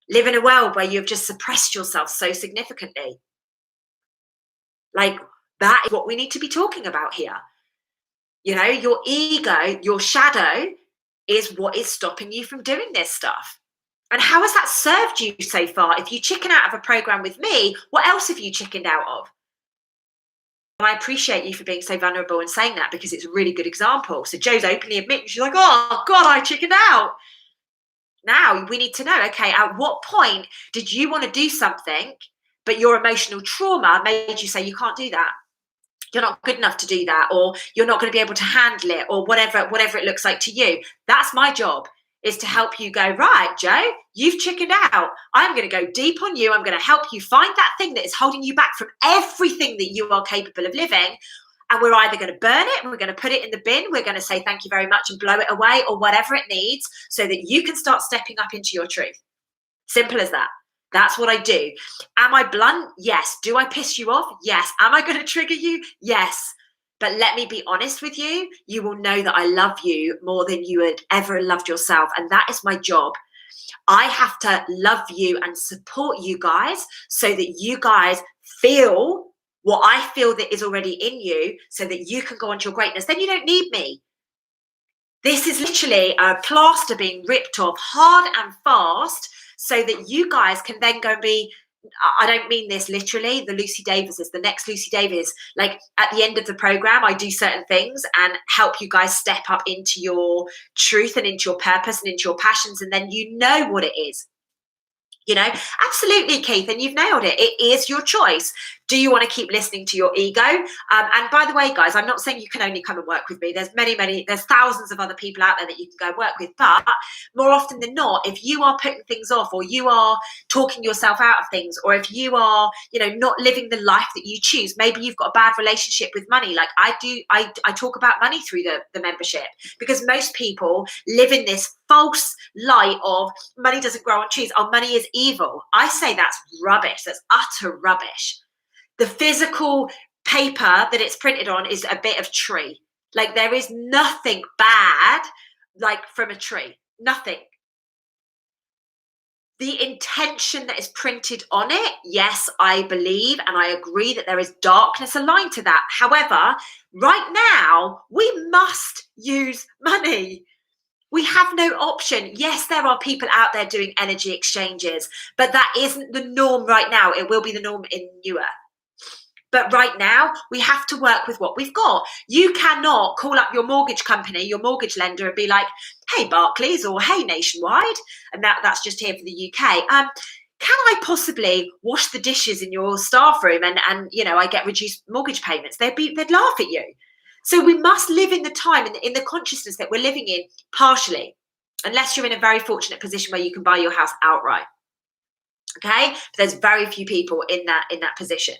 Live in a world where you've just suppressed yourself so significantly. Like, that is what we need to be talking about here. You know, your ego, your shadow is what is stopping you from doing this stuff. And how has that served you so far? If you chicken out of a program with me, what else have you chickened out of? And I appreciate you for being so vulnerable and saying that, because it's a really good example. So Joe's openly admitting, she's like, oh God, I chickened out. Now we need to know, okay, at what point did you want to do something, but your emotional trauma made you say you can't do that? You're not good enough to do that, or you're not going to be able to handle it, or whatever it looks like to you. That's my job, is to help you go, right, Joe, you've chickened out. I'm going to go deep on you. I'm going to help you find that thing that is holding you back from everything that you are capable of living. And we're either going to burn it and we're going to put it in the bin. We're going to say thank you very much and blow it away, or whatever it needs, so that you can start stepping up into your truth. Simple as that. That's what I do. Am I blunt? Yes. Do I piss you off? Yes. Am I going to trigger you? Yes. But let me be honest with you. You will know that I love you more than you had ever loved yourself. And that is my job. I have to love you and support you guys so that you guys feel what I feel that is already in you, so that you can go on to your greatness. Then you don't need me. This is literally a plaster being ripped off hard and fast, so that you guys can then go and be, I don't mean this literally, the Lucy Davises, the next Lucy Davis. Like, at the end of the program, I do certain things and help you guys step up into your truth and into your purpose and into your passions. And then you know what it is. You know, absolutely, Keith, and you've nailed it. It is your choice. Do you want to keep listening to your ego? And by the way, guys, I'm not saying you can only come and work with me. There's there's thousands of other people out there that you can go work with. But more often than not, if you are putting things off, or you are talking yourself out of things, or if you are, you know, not living the life that you choose, maybe you've got a bad relationship with money. Like I do, I talk about money through the membership, because most people live in this false light of money doesn't grow on trees. Oh, money is evil. I say that's rubbish. That's utter rubbish. The physical paper that it's printed on is a bit of tree. Like, there is nothing bad, like, from a tree. Nothing. The intention that is printed on it, yes, I believe and I agree that there is darkness aligned to that. However, right now, we must use money. We have no option. Yes, there are people out there doing energy exchanges, but that isn't the norm right now. It will be the norm in New Earth. But right now, we have to work with what we've got. You cannot call up your mortgage company, your mortgage lender, and be like, hey, Barclays, or hey, Nationwide, and that's just here for the UK. Can I possibly wash the dishes in your staff room and you know, I get reduced mortgage payments? They'd laugh at you. So we must live in the time, in the consciousness that we're living in, partially, unless you're in a very fortunate position where you can buy your house outright. Okay? But there's very few people in that position.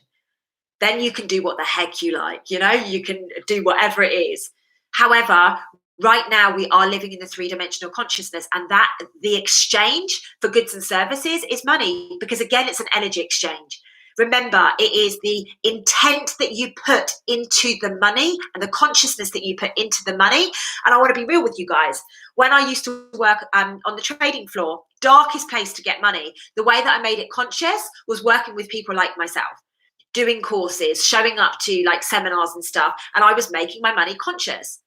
Then you can do what the heck you like, you know, you can do whatever it is. However, right now we are living in the three-dimensional consciousness, and that the exchange for goods and services is money, because again, it's an energy exchange. Remember, it is the intent that you put into the money and the consciousness that you put into the money. And I want to be real with you guys. When I used to work on the trading floor, darkest place to get money, the way that I made it conscious was working with people like myself, doing courses, showing up to like seminars and stuff, and I was making my money conscious.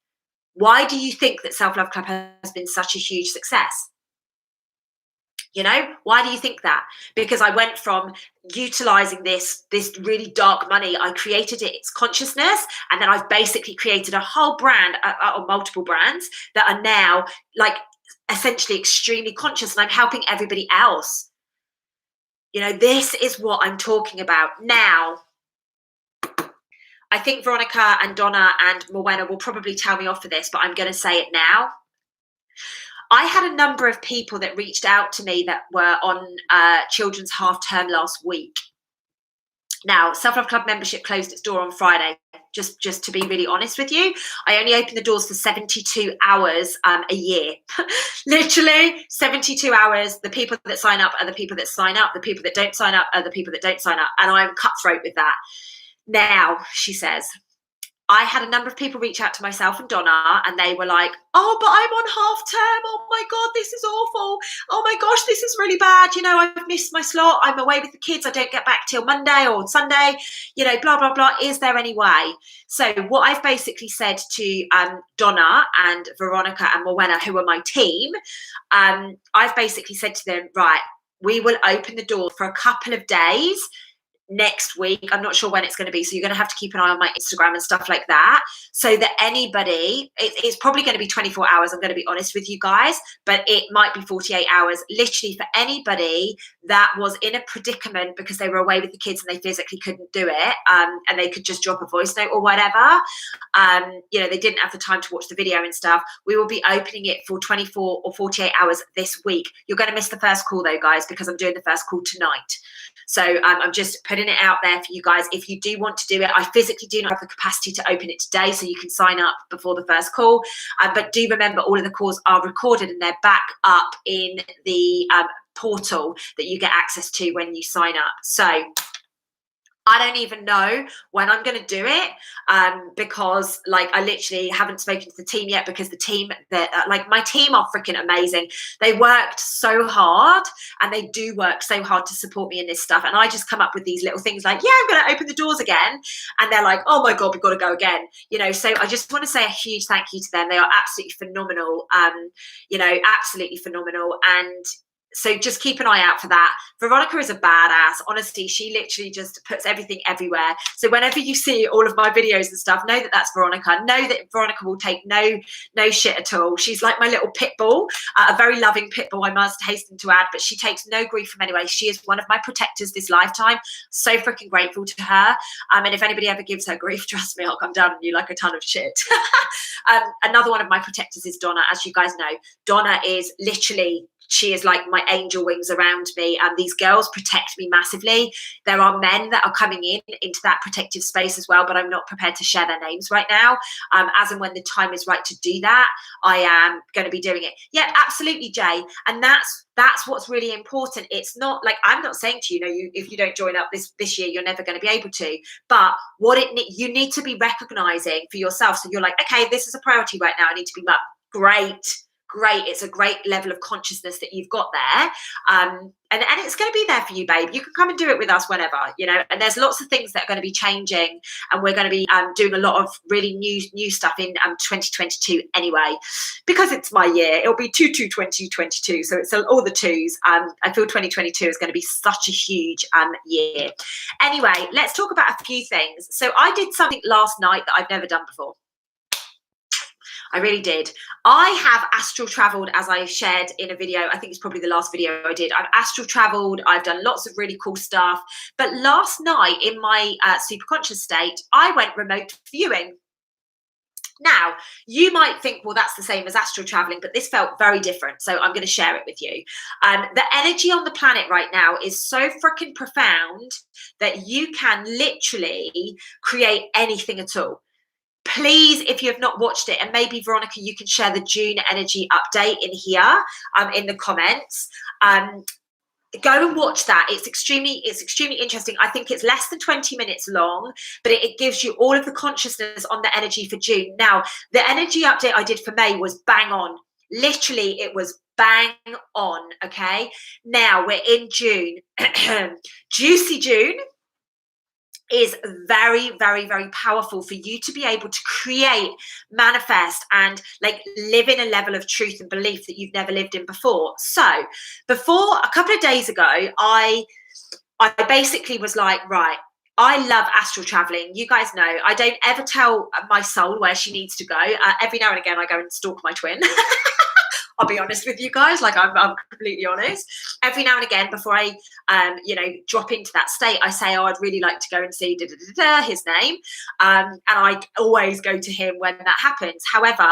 Why do you think that Self Love Club has been such a huge success? You know, why do you think that? Because I went from utilizing this really dark money, I created its consciousness, and then I've basically created a whole brand, or multiple brands, that are now like essentially extremely conscious, and I'm helping everybody else. You know, this is what I'm talking about. Now, I think Veronica and Donna and Morwenna will probably tell me off for this, but I'm going to say it now. I had a number of people that reached out to me that were on children's half term last week. Now, Self Love Club membership closed its door on Friday. Just to be really honest with you, I only open the doors for 72 hours a year. Literally 72 hours. The people that sign up are the people that sign up. The people that don't sign up are the people that don't sign up. And I'm cutthroat with that. Now, she says, I had a number of people reach out to myself and Donna, and they were like, oh, but I'm on half term. Oh my God, this is awful. Oh my gosh, this is really bad. You know, I've missed my slot. I'm away with the kids. I don't get back till Monday or Sunday, you know, blah, blah, blah. Is there any way? So what I've basically said to Donna and Veronica and Morwenna, who are my team, I've basically said to them, right, we will open the door for a couple of days next week. I'm not sure when it's going to be, so you're going to have to keep an eye on my Instagram and stuff like that, so that anybody, it's probably going to be 24 hours, I'm going to be honest with you guys, but it might be 48 hours, literally, for anybody that was in a predicament because they were away with the kids and they physically couldn't do it, and they could just drop a voice note or whatever, you know, they didn't have the time to watch the video and stuff. We will be opening it for 24 or 48 hours this week. You're going to miss the first call though, guys, because I'm doing the first call tonight. So I'm just putting it out there for you guys. If you do want to do it, I physically do not have the capacity to open it today, so you can sign up before the first call. But do remember, all of the calls are recorded and they're back up in the portal that you get access to when you sign up. So I don't even know when I'm going to do it, because like I literally haven't spoken to the team yet, because the team that like my team are freaking amazing. They worked so hard, and they do work so hard to support me in this stuff. And I just come up with these little things like, yeah, I'm going to open the doors again. And they're like, oh my God, we've got to go again. You know, so I just want to say a huge thank you to them. They are absolutely phenomenal. You know, absolutely phenomenal. And so just keep an eye out for that. Veronica is a badass. Honestly, she literally just puts everything everywhere. So whenever you see all of my videos and stuff, know that that's Veronica. Know that Veronica will take no shit at all. She's like my little pit bull, a very loving pit bull, I must hasten to add, but she takes no grief from anyone. She is one of my protectors this lifetime. So freaking grateful to her. And if anybody ever gives her grief, trust me, I'll come down on you like a ton of shit. Another one of my protectors is Donna. As you guys know, Donna is literally, she is like my angel wings around me, and these girls protect me massively. There are men that are coming into that protective space as well, but I'm not prepared to share their names right now. As and when the time is right to do that, I am going to be doing it. Yeah, absolutely, Jay. And that's what's really important. It's not like, I'm not saying to you, if you don't join up this year, you're never going to be able to. But you need to be recognizing for yourself. So you're like, okay, this is a priority right now. I need to be mum. Great. It's a great level of consciousness that you've got there. And it's going to be there for you, babe. You can come and do it with us whenever, and there's lots of things that are going to be changing, and we're going to be doing a lot of really new stuff in 2022 anyway, because it's my year. It'll be 2022, so it's all the twos. I feel 2022 is going to be such a huge year. Anyway, let's talk about a few things. So I did something last night that I've never done before. I really did. I have astral traveled, as I shared in a video. I think it's probably the last video I did. I've astral traveled. I've done lots of really cool stuff. But last night in my super conscious state, I went remote viewing. Now, you might think, well, that's the same as astral traveling, but this felt very different. So I'm going to share it with you. The energy on the planet right now is so freaking profound that you can literally create anything at all. Please, if you have not watched it, and maybe Veronica, you can share the June energy update in here, in the comments. Go and watch that. It's extremely interesting. I think it's less than 20 minutes long, but it gives you all of the consciousness on the energy for June. Now, the energy update I did for May was bang on. Literally, it was bang on. Okay. Now we're in June. Juicy June is very, very, very powerful for you to be able to create, manifest, and like live in a level of truth and belief that you've never lived in before. So before, a couple of days ago, I basically was like, right, I love astral traveling. You guys know I don't ever tell my soul where she needs to go. Every now and again, I go and stalk my twin. I'll be honest with you guys, like I'm completely honest. Every now and again, before I, drop into that state, I say, oh, I'd really like to go and see his name. And I always go to him when that happens. However,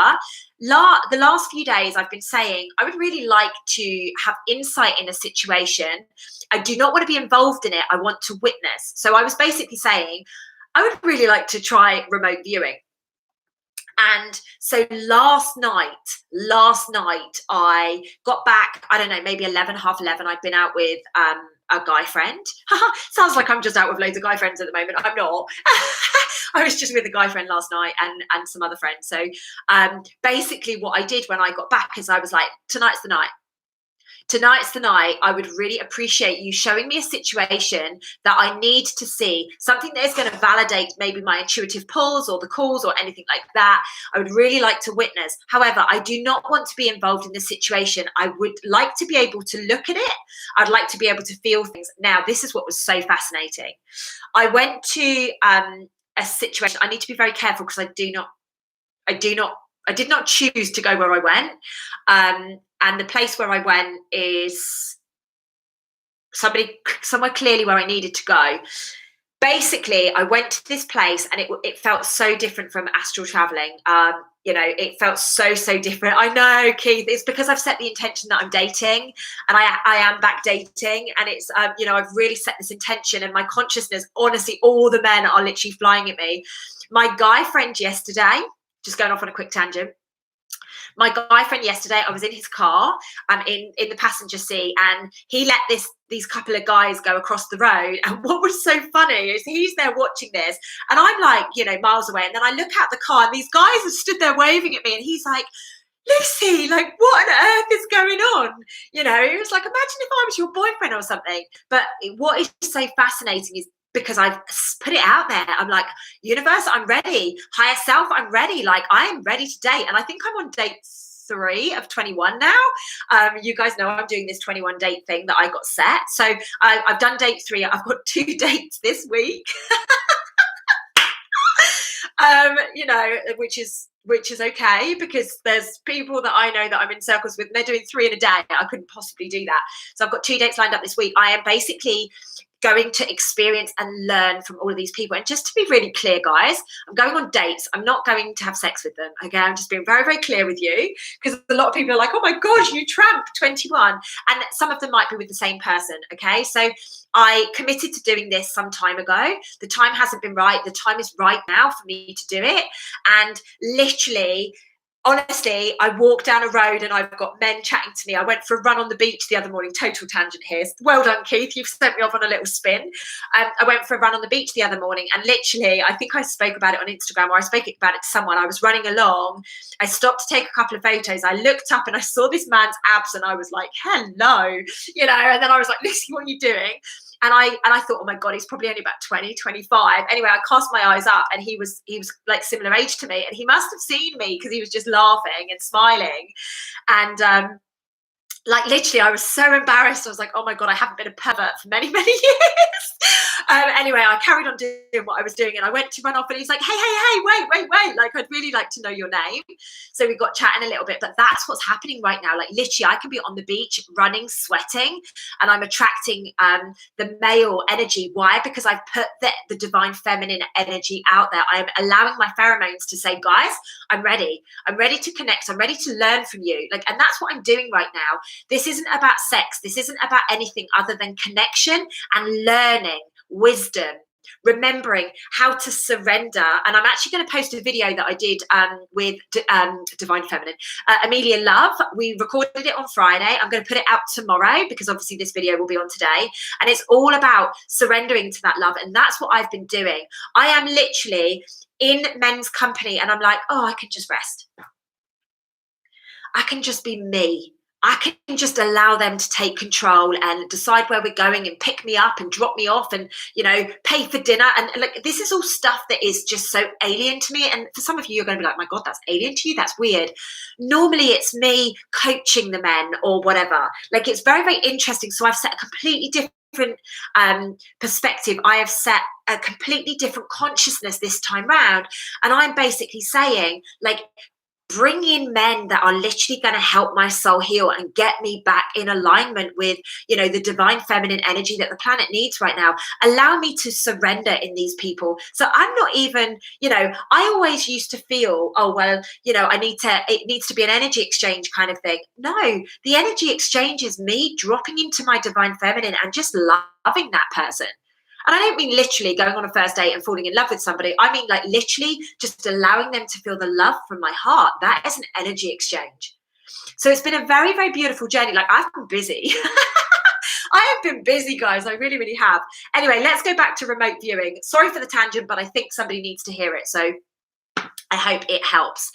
the last few days I've been saying, I would really like to have insight in a situation. I do not want to be involved in it. I want to witness. So I was basically saying, I would really like to try remote viewing. And so last night, I got back, I don't know, maybe 11, half 11. I'd been out with a guy friend. Sounds like I'm just out with loads of guy friends at the moment. I'm not. I was just with a guy friend last night and some other friends. So basically what I did when I got back is I was like, tonight's the night. Tonight's the night. I would really appreciate you showing me a situation that I need to see, something that is going to validate maybe my intuitive pulls or the calls or anything like that. I would really like to witness. However, I do not want to be involved in the situation. I would like to be able to look at it. I'd like to be able to feel things. Now, this is what was so fascinating. I went to a situation. I need to be very careful because I did not choose to go where I went. And the place where I went is somewhere clearly where I needed to go. Basically, I went to this place and it felt so different from astral traveling. It felt so different. I know, Keith, it's because I've set the intention that I'm dating, and I am back dating, and it's I've really set this intention, and my consciousness, honestly, all the men are literally flying at me. My guy friend yesterday, just going off on a quick tangent. My guy friend yesterday, I was in his car, in the passenger seat, and he let these couple of guys go across the road. And what was so funny is he's there watching this, and I'm like, miles away. And then I look out the car, and these guys have stood there waving at me, and he's like, Lucy, like, what on earth is going on? It was like, imagine if I was your boyfriend or something. But what is so fascinating is, because I've put it out there, I'm like, universe, I'm ready. Higher self, I'm ready. Like, I am ready to date. And I think I'm on date 3 of 21 now. You guys know I'm doing this 21 date thing that I got set. So I've done date 3. I've got 2 dates this week. Which is okay, because there's people that I know that I'm in circles with, and they're doing 3 in a day. I couldn't possibly do that. So I've got 2 dates lined up this week. I am basically going to experience and learn from all of these people. And just to be really clear, guys, I'm going on dates. I'm not going to have sex with them. Okay, I'm just being very, very clear with you, because a lot of people are like, oh my gosh, you tramp 21. And some of them might be with the same person. Okay, so I committed to doing this some time ago. The time hasn't been right. The time is right now for me to do it. And literally, honestly, I walked down a road and I've got men chatting to me. I went for a run on the beach the other morning. Total tangent here. Well done, Keith. You've sent me off on a little spin. I went for a run on the beach the other morning, and literally, I think I spoke about it on Instagram, or I spoke about it to someone. I was running along. I stopped to take a couple of photos. I looked up and I saw this man's abs, and I was like, hello, and then I was like, Lucy, what are you doing? And I thought, oh my God, he's probably only about 20, 25. Anyway, I cast my eyes up, and he was like similar age to me, and he must have seen me, because he was just laughing and smiling. And like, literally, I was so embarrassed. I was like, oh my God, I haven't been a pervert for many, many years. Anyway, I carried on doing what I was doing, and I went to run off, and he's like, hey, wait. Like, I'd really like to know your name. So we got chatting a little bit, but that's what's happening right now. Like, literally, I can be on the beach running, sweating, and I'm attracting the male energy. Why? Because I've put the divine feminine energy out there. I'm allowing my pheromones to say, guys, I'm ready. I'm ready to connect. I'm ready to learn from you. Like, and that's what I'm doing right now. This isn't about sex. This isn't about anything other than connection and learning, wisdom, remembering how to surrender. And I'm actually going to post a video that I did with Divine Feminine, Amelia Love. We recorded it on Friday. I'm going to put it out tomorrow, because obviously this video will be on today. And it's all about surrendering to that love. And that's what I've been doing. I am literally in men's company, and I'm like, oh, I can just rest. I can just be me. I can just allow them to take control and decide where we're going, and pick me up and drop me off, and, pay for dinner. And like, this is all stuff that is just so alien to me. And for some of you, you're going to be like, my God, that's alien to you. That's weird. Normally it's me coaching the men or whatever. Like, it's very, very interesting. So I've set a completely different perspective. I have set a completely different consciousness this time round. And I'm basically saying, like, bring in men that are literally going to help my soul heal and get me back in alignment with, the divine feminine energy that the planet needs right now. Allow me to surrender in these people. So I'm not even, I always used to feel, oh, well, it needs to be an energy exchange kind of thing. No, the energy exchange is me dropping into my divine feminine and just loving that person. And I don't mean literally going on a first date and falling in love with somebody. I mean, like, literally just allowing them to feel the love from my heart. That is an energy exchange. So it's been a very, very beautiful journey. Like, I've been busy. I have been busy, guys. I really, really have. Anyway, let's go back to remote viewing. Sorry for the tangent, but I think somebody needs to hear it. So I hope it helps.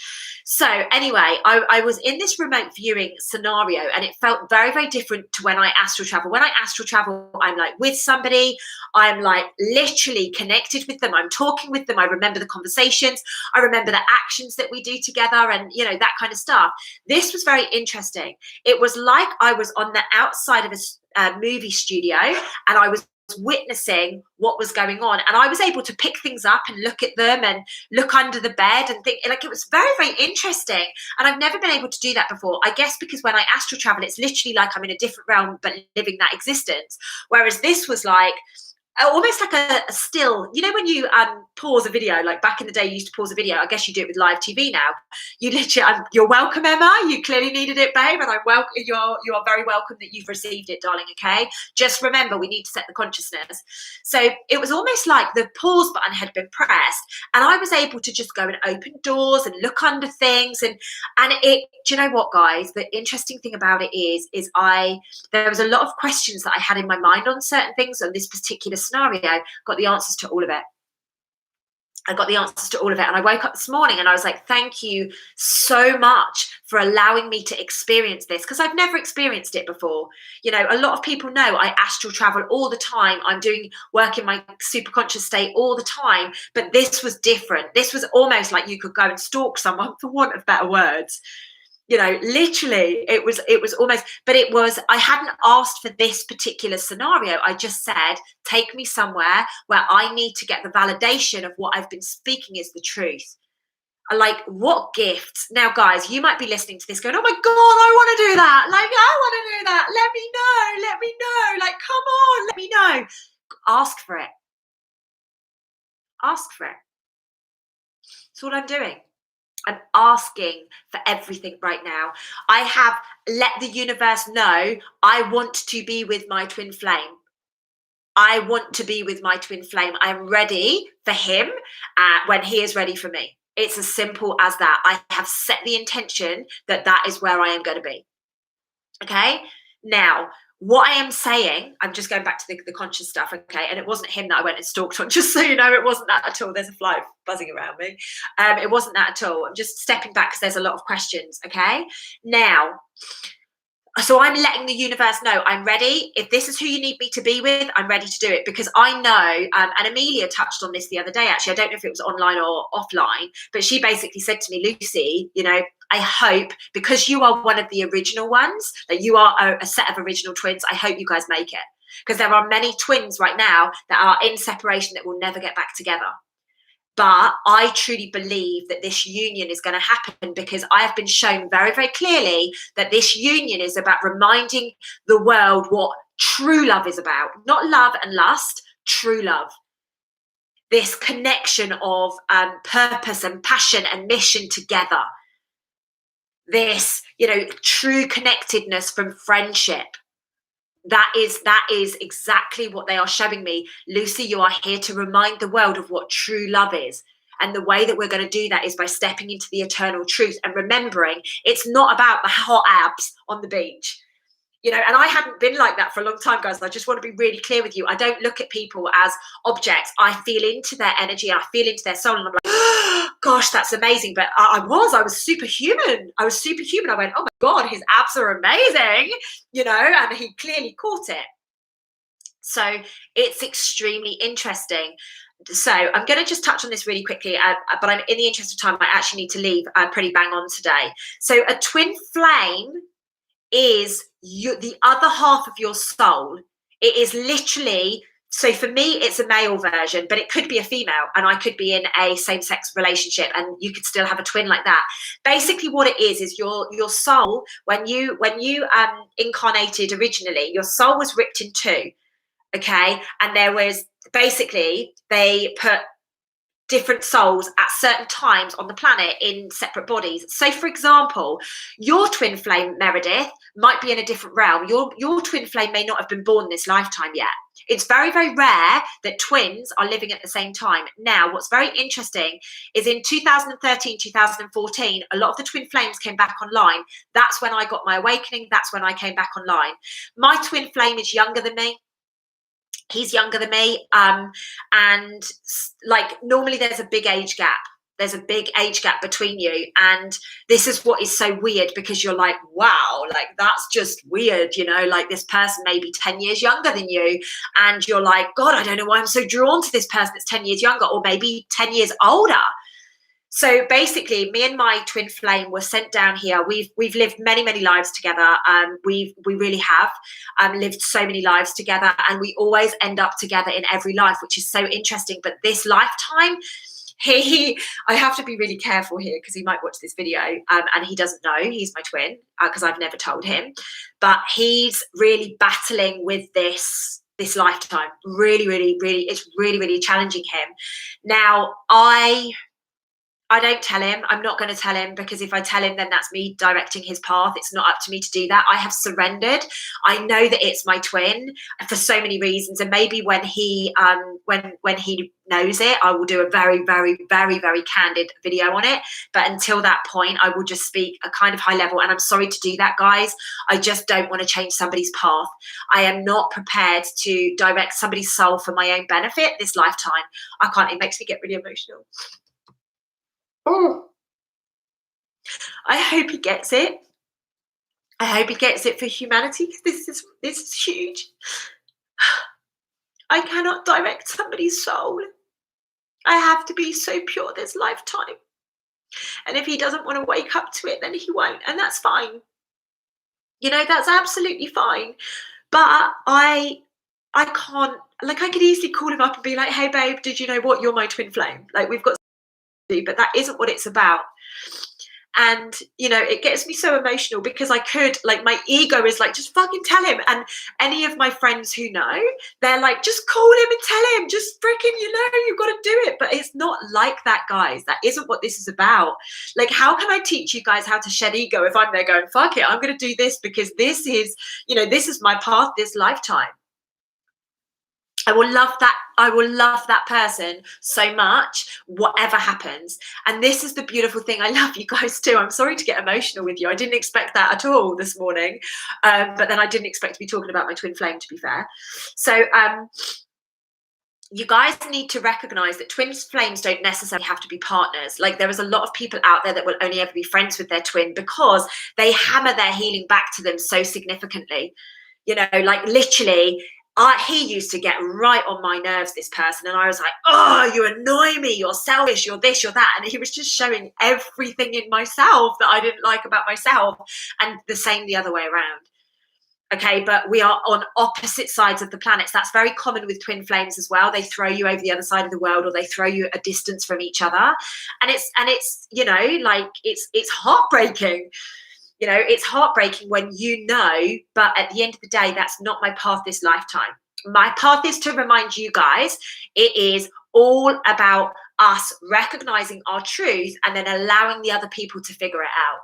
So anyway, I was in this remote viewing scenario and it felt very, very different to when I astral travel. When I astral travel, I'm like with somebody, I'm like literally connected with them. I'm talking with them. I remember the conversations. I remember the actions that we do together and, you know, that kind of stuff. This was very interesting. It was like I was on the outside of a movie studio and I was witnessing what was going on, and I was able to pick things up and look at them and look under the bed and think, like, it was very, very interesting, and I've never been able to do that before. I guess because when I astral travel, it's literally like I'm in a different realm but living that existence, whereas this was like almost like a still, you know, when you pause a video, like back in the day you used to pause a video. I guess you do it with live TV now. You literally, you're welcome, Emma, you clearly needed it, babe, and I'm welcome. You are very welcome that you've received it, darling. Okay, just remember, we need to set the consciousness. So it was almost like the pause button had been pressed and I was able to just go and open doors and look under things, and it, do you know what, guys, the interesting thing about it is there was a lot of questions that I had in my mind on certain things on this particular scenario. Got the answers to all of it. And I woke up this morning and I was like, thank you so much for allowing me to experience this, because I've never experienced it before. You know, a lot of people know I astral travel all the time. I'm doing work in my super conscious state all the time, but this was different. This was almost like you could go and stalk someone, for want of better words. You know, literally, it was almost, but it was, I hadn't asked for this particular scenario. I just said, take me somewhere where I need to get the validation of what I've been speaking is the truth. Like, what gifts. Now, guys, you might be listening to this going, oh my God, I want to do that. Like, I want to do that. Let me know. Like, come on, let me know. Ask for it. Ask for it. That's what I'm doing. I'm asking for everything right now. I have let the universe know I want to be with my twin flame. I want to be with my twin flame. I'm ready for him when he is ready for me. It's as simple as that. I have set the intention that that is where I am going to be. Okay? Now, what I am saying, I'm just going back to the conscious stuff, okay? And it wasn't him that I went and stalked on, just so you know, it wasn't that at all. There's a fly buzzing around me. It wasn't that at all. I'm just stepping back because there's a lot of questions, okay? Now, so I'm letting the universe know I'm ready. If this is who you need me to be with, I'm ready to do it, because I know, and Amelia touched on this the other day, actually. I don't know if it was online or offline, but she basically said to me, Lucy, you know, I hope, because you are one of the original ones, that you are a set of original twins, I hope you guys make it. Because there are many twins right now that are in separation that will never get back together. But I truly believe that this union is going to happen, because I have been shown very, very clearly that this union is about reminding the world what true love is about. Not love and lust, true love. This connection of purpose and passion and mission together. This, you know, true connectedness from friendship. That is exactly what they are showing me. Lucy, you are here to remind the world of what true love is. And the way that we're going to do that is by stepping into the eternal truth and remembering it's not about the hot abs on the beach. You know, and I hadn't been like that for a long time, guys. I just want to be really clear with you. I don't look at people as objects. I feel into their energy. I feel into their soul. And I'm like, oh, gosh, that's amazing. But I was superhuman. I went, oh my God, his abs are amazing. You know, and he clearly caught it. So it's extremely interesting. So I'm going to just touch on this really quickly, but I'm in the interest of time, I actually need to leave pretty bang on today. So a twin flame is the other half of your soul. It is literally, so for me it's a male version, but it could be a female, and I could be in a same-sex relationship and you could still have a twin like that. Basically what it is your soul, when you incarnated originally, your soul was ripped in two, okay? And there was basically, they put different souls at certain times on the planet in separate bodies. So, for example, your twin flame, Meredith, might be in a different realm. Your twin flame may not have been born this lifetime yet. It's very, very rare that twins are living at the same time. Now, what's very interesting is in 2013, 2014, a lot of the twin flames came back online. That's when I got my awakening. That's when I came back online. My twin flame is younger than me. He's younger than me, and like normally there's a big age gap. There's a big age gap between you, and this is what is so weird, because you're like, wow, like that's just weird, you know, like this person may be 10 years younger than you, and you're like, God, I don't know why I'm so drawn to this person that's 10 years younger, or maybe 10 years older. So basically, me and my twin flame were sent down here. We've lived many, many lives together. We really have lived so many lives together, and we always end up together in every life, which is so interesting. But this lifetime, I have to be really careful here, because he might watch this video, and he doesn't know he's my twin, because I've never told him. But he's really battling with this lifetime. Really, really, really, it's really, really challenging him. Now, I don't tell him. I'm not going to tell him, because if I tell him, then that's me directing his path. It's not up to me to do that. I have surrendered. I know that it's my twin for so many reasons, and maybe when he when he knows it, I will do a very, very, very, very candid video on it. But until that point, I will just speak a kind of high level. And I'm sorry to do that, guys. I just don't want to change somebody's path. I am not prepared to direct somebody's soul for my own benefit this lifetime. I can't. It makes me get really emotional. Oh, I hope he gets it. I hope he gets it for humanity. This is huge. I cannot direct somebody's soul. I have to be so pure this lifetime. And if he doesn't want to wake up to it, then he won't. And that's fine. You know, that's absolutely fine. But I can't, like, I could easily call him up and be like, hey, babe, did you know what? You're my twin flame. Like, we've got, but that isn't what it's about. And you know, it gets me so emotional, because I could, like, my ego is like, just fucking tell him. And any of my friends who know, they're like, just call him and tell him, just freaking, you know, you've got to do it. But it's not like that, guys. That isn't what this is about. Like, how can I teach you guys how to shed ego if I'm there going, fuck it, I'm going to do this because this is, you know, this is my path this lifetime. I will love that person so much, whatever happens. And this is the beautiful thing. I love you guys too. I'm sorry to get emotional with you. I didn't expect that at all this morning. But then I didn't expect to be talking about my twin flame, to be fair. So you guys need to recognize that twin flames don't necessarily have to be partners. Like, there is a lot of people out there that will only ever be friends with their twin, because they hammer their healing back to them so significantly. You know, like, literally, he used to get right on my nerves, this person, and I was like, oh, you annoy me, you're selfish, you're this, you're that. And he was just showing everything in myself that I didn't like about myself, and the same the other way around. Okay, but we are on opposite sides of the planets. That's very common with twin flames as well. They throw you over the other side of the world, or they throw you a distance from each other. And it's you know, like, it's heartbreaking. You know, it's heartbreaking when you know, but at the end of the day, that's not my path this lifetime. My path is to remind you guys, it is all about us recognizing our truth and then allowing the other people to figure it out.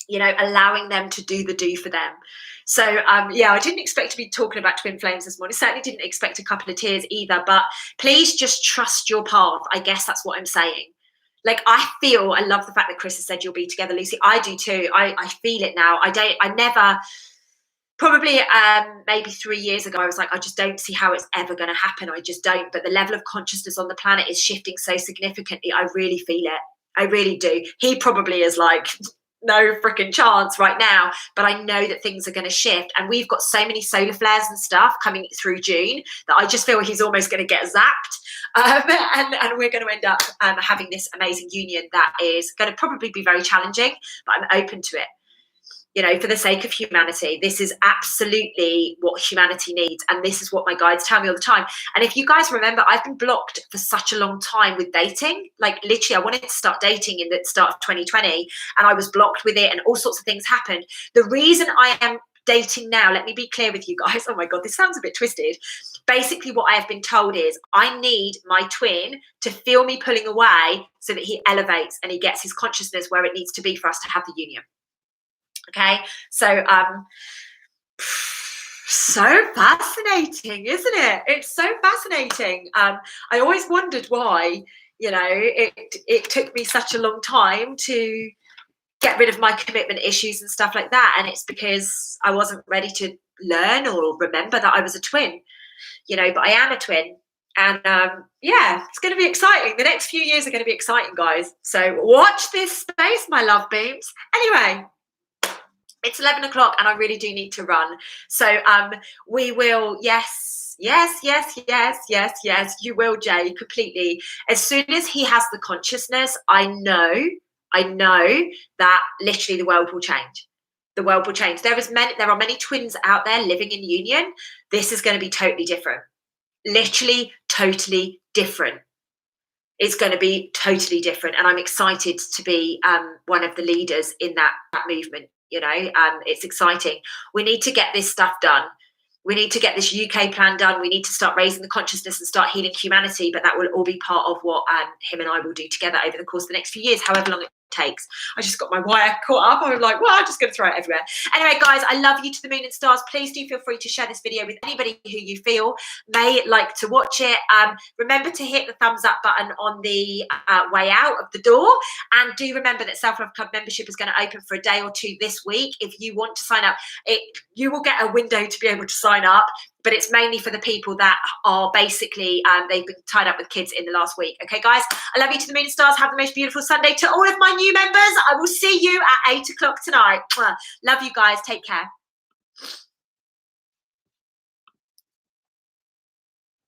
You know, allowing them to do the do for them. So, yeah, I didn't expect to be talking about twin flames this morning. Certainly didn't expect a couple of tears either, but please just trust your path. I guess that's what I'm saying. Like, I love the fact that Chris has said you'll be together, Lucy. I do too. I feel it now. I never, probably maybe 3 years ago, I was like, I just don't see how it's ever going to happen. I just don't. But the level of consciousness on the planet is shifting so significantly. I really feel it. I really do. He probably is like, no freaking chance right now, but I know that things are going to shift, and we've got so many solar flares and stuff coming through June that I just feel he's almost going to get zapped, and we're going to end up having this amazing union that is going to probably be very challenging, but I'm open to it. You know, for the sake of humanity, this is absolutely what humanity needs. And this is what my guides tell me all the time. And if you guys remember, I've been blocked for such a long time with dating. Like, literally, I wanted to start dating in the start of 2020, and I was blocked with it, and all sorts of things happened. The reason I am dating now, let me be clear with you guys. Oh my God, this sounds a bit twisted. Basically, what I have been told is I need my twin to feel me pulling away so that he elevates and he gets his consciousness where it needs to be for us to have the union. Okay, so so fascinating, isn't it? It's so fascinating. I always wondered why, you know, it took me such a long time to get rid of my commitment issues and stuff like that. And it's because I wasn't ready to learn or remember that I was a twin, you know, but I am a twin. And yeah, it's going to be exciting. The next few years are going to be exciting, guys. So watch this space, my love beams. Anyway, it's 11 o'clock and I really do need to run. So we will, yes, you will, Jay, completely. As soon as he has the consciousness, I know that literally the world will change. The world will change. There are many twins out there living in union. This is going to be totally different. Literally totally different. It's going to be totally different. And I'm excited to be one of the leaders in that movement. You know, it's exciting. We need to get this stuff done. We need to get this UK plan done. We need to start raising the consciousness and start healing humanity. But that will all be part of what him and I will do together over the course of the next few years, however long it takes. I just got my wire caught up. I was like, well, I'm just going to throw it everywhere. Anyway, guys, I love you to the moon and stars. Please do feel free to share this video with anybody who you feel may like to watch it. Remember to hit the thumbs up button on the way out of the door. And do remember that Self Love Club membership is going to open for a day or two this week. If you want to sign up, you will get a window to be able to sign up. But it's mainly for the people that are basically, they've been tied up with kids in the last week. Okay, guys, I love you to the moon and stars. Have the most beautiful Sunday. To all of my new members, I will see you at 8 o'clock tonight. Love you guys. Take care.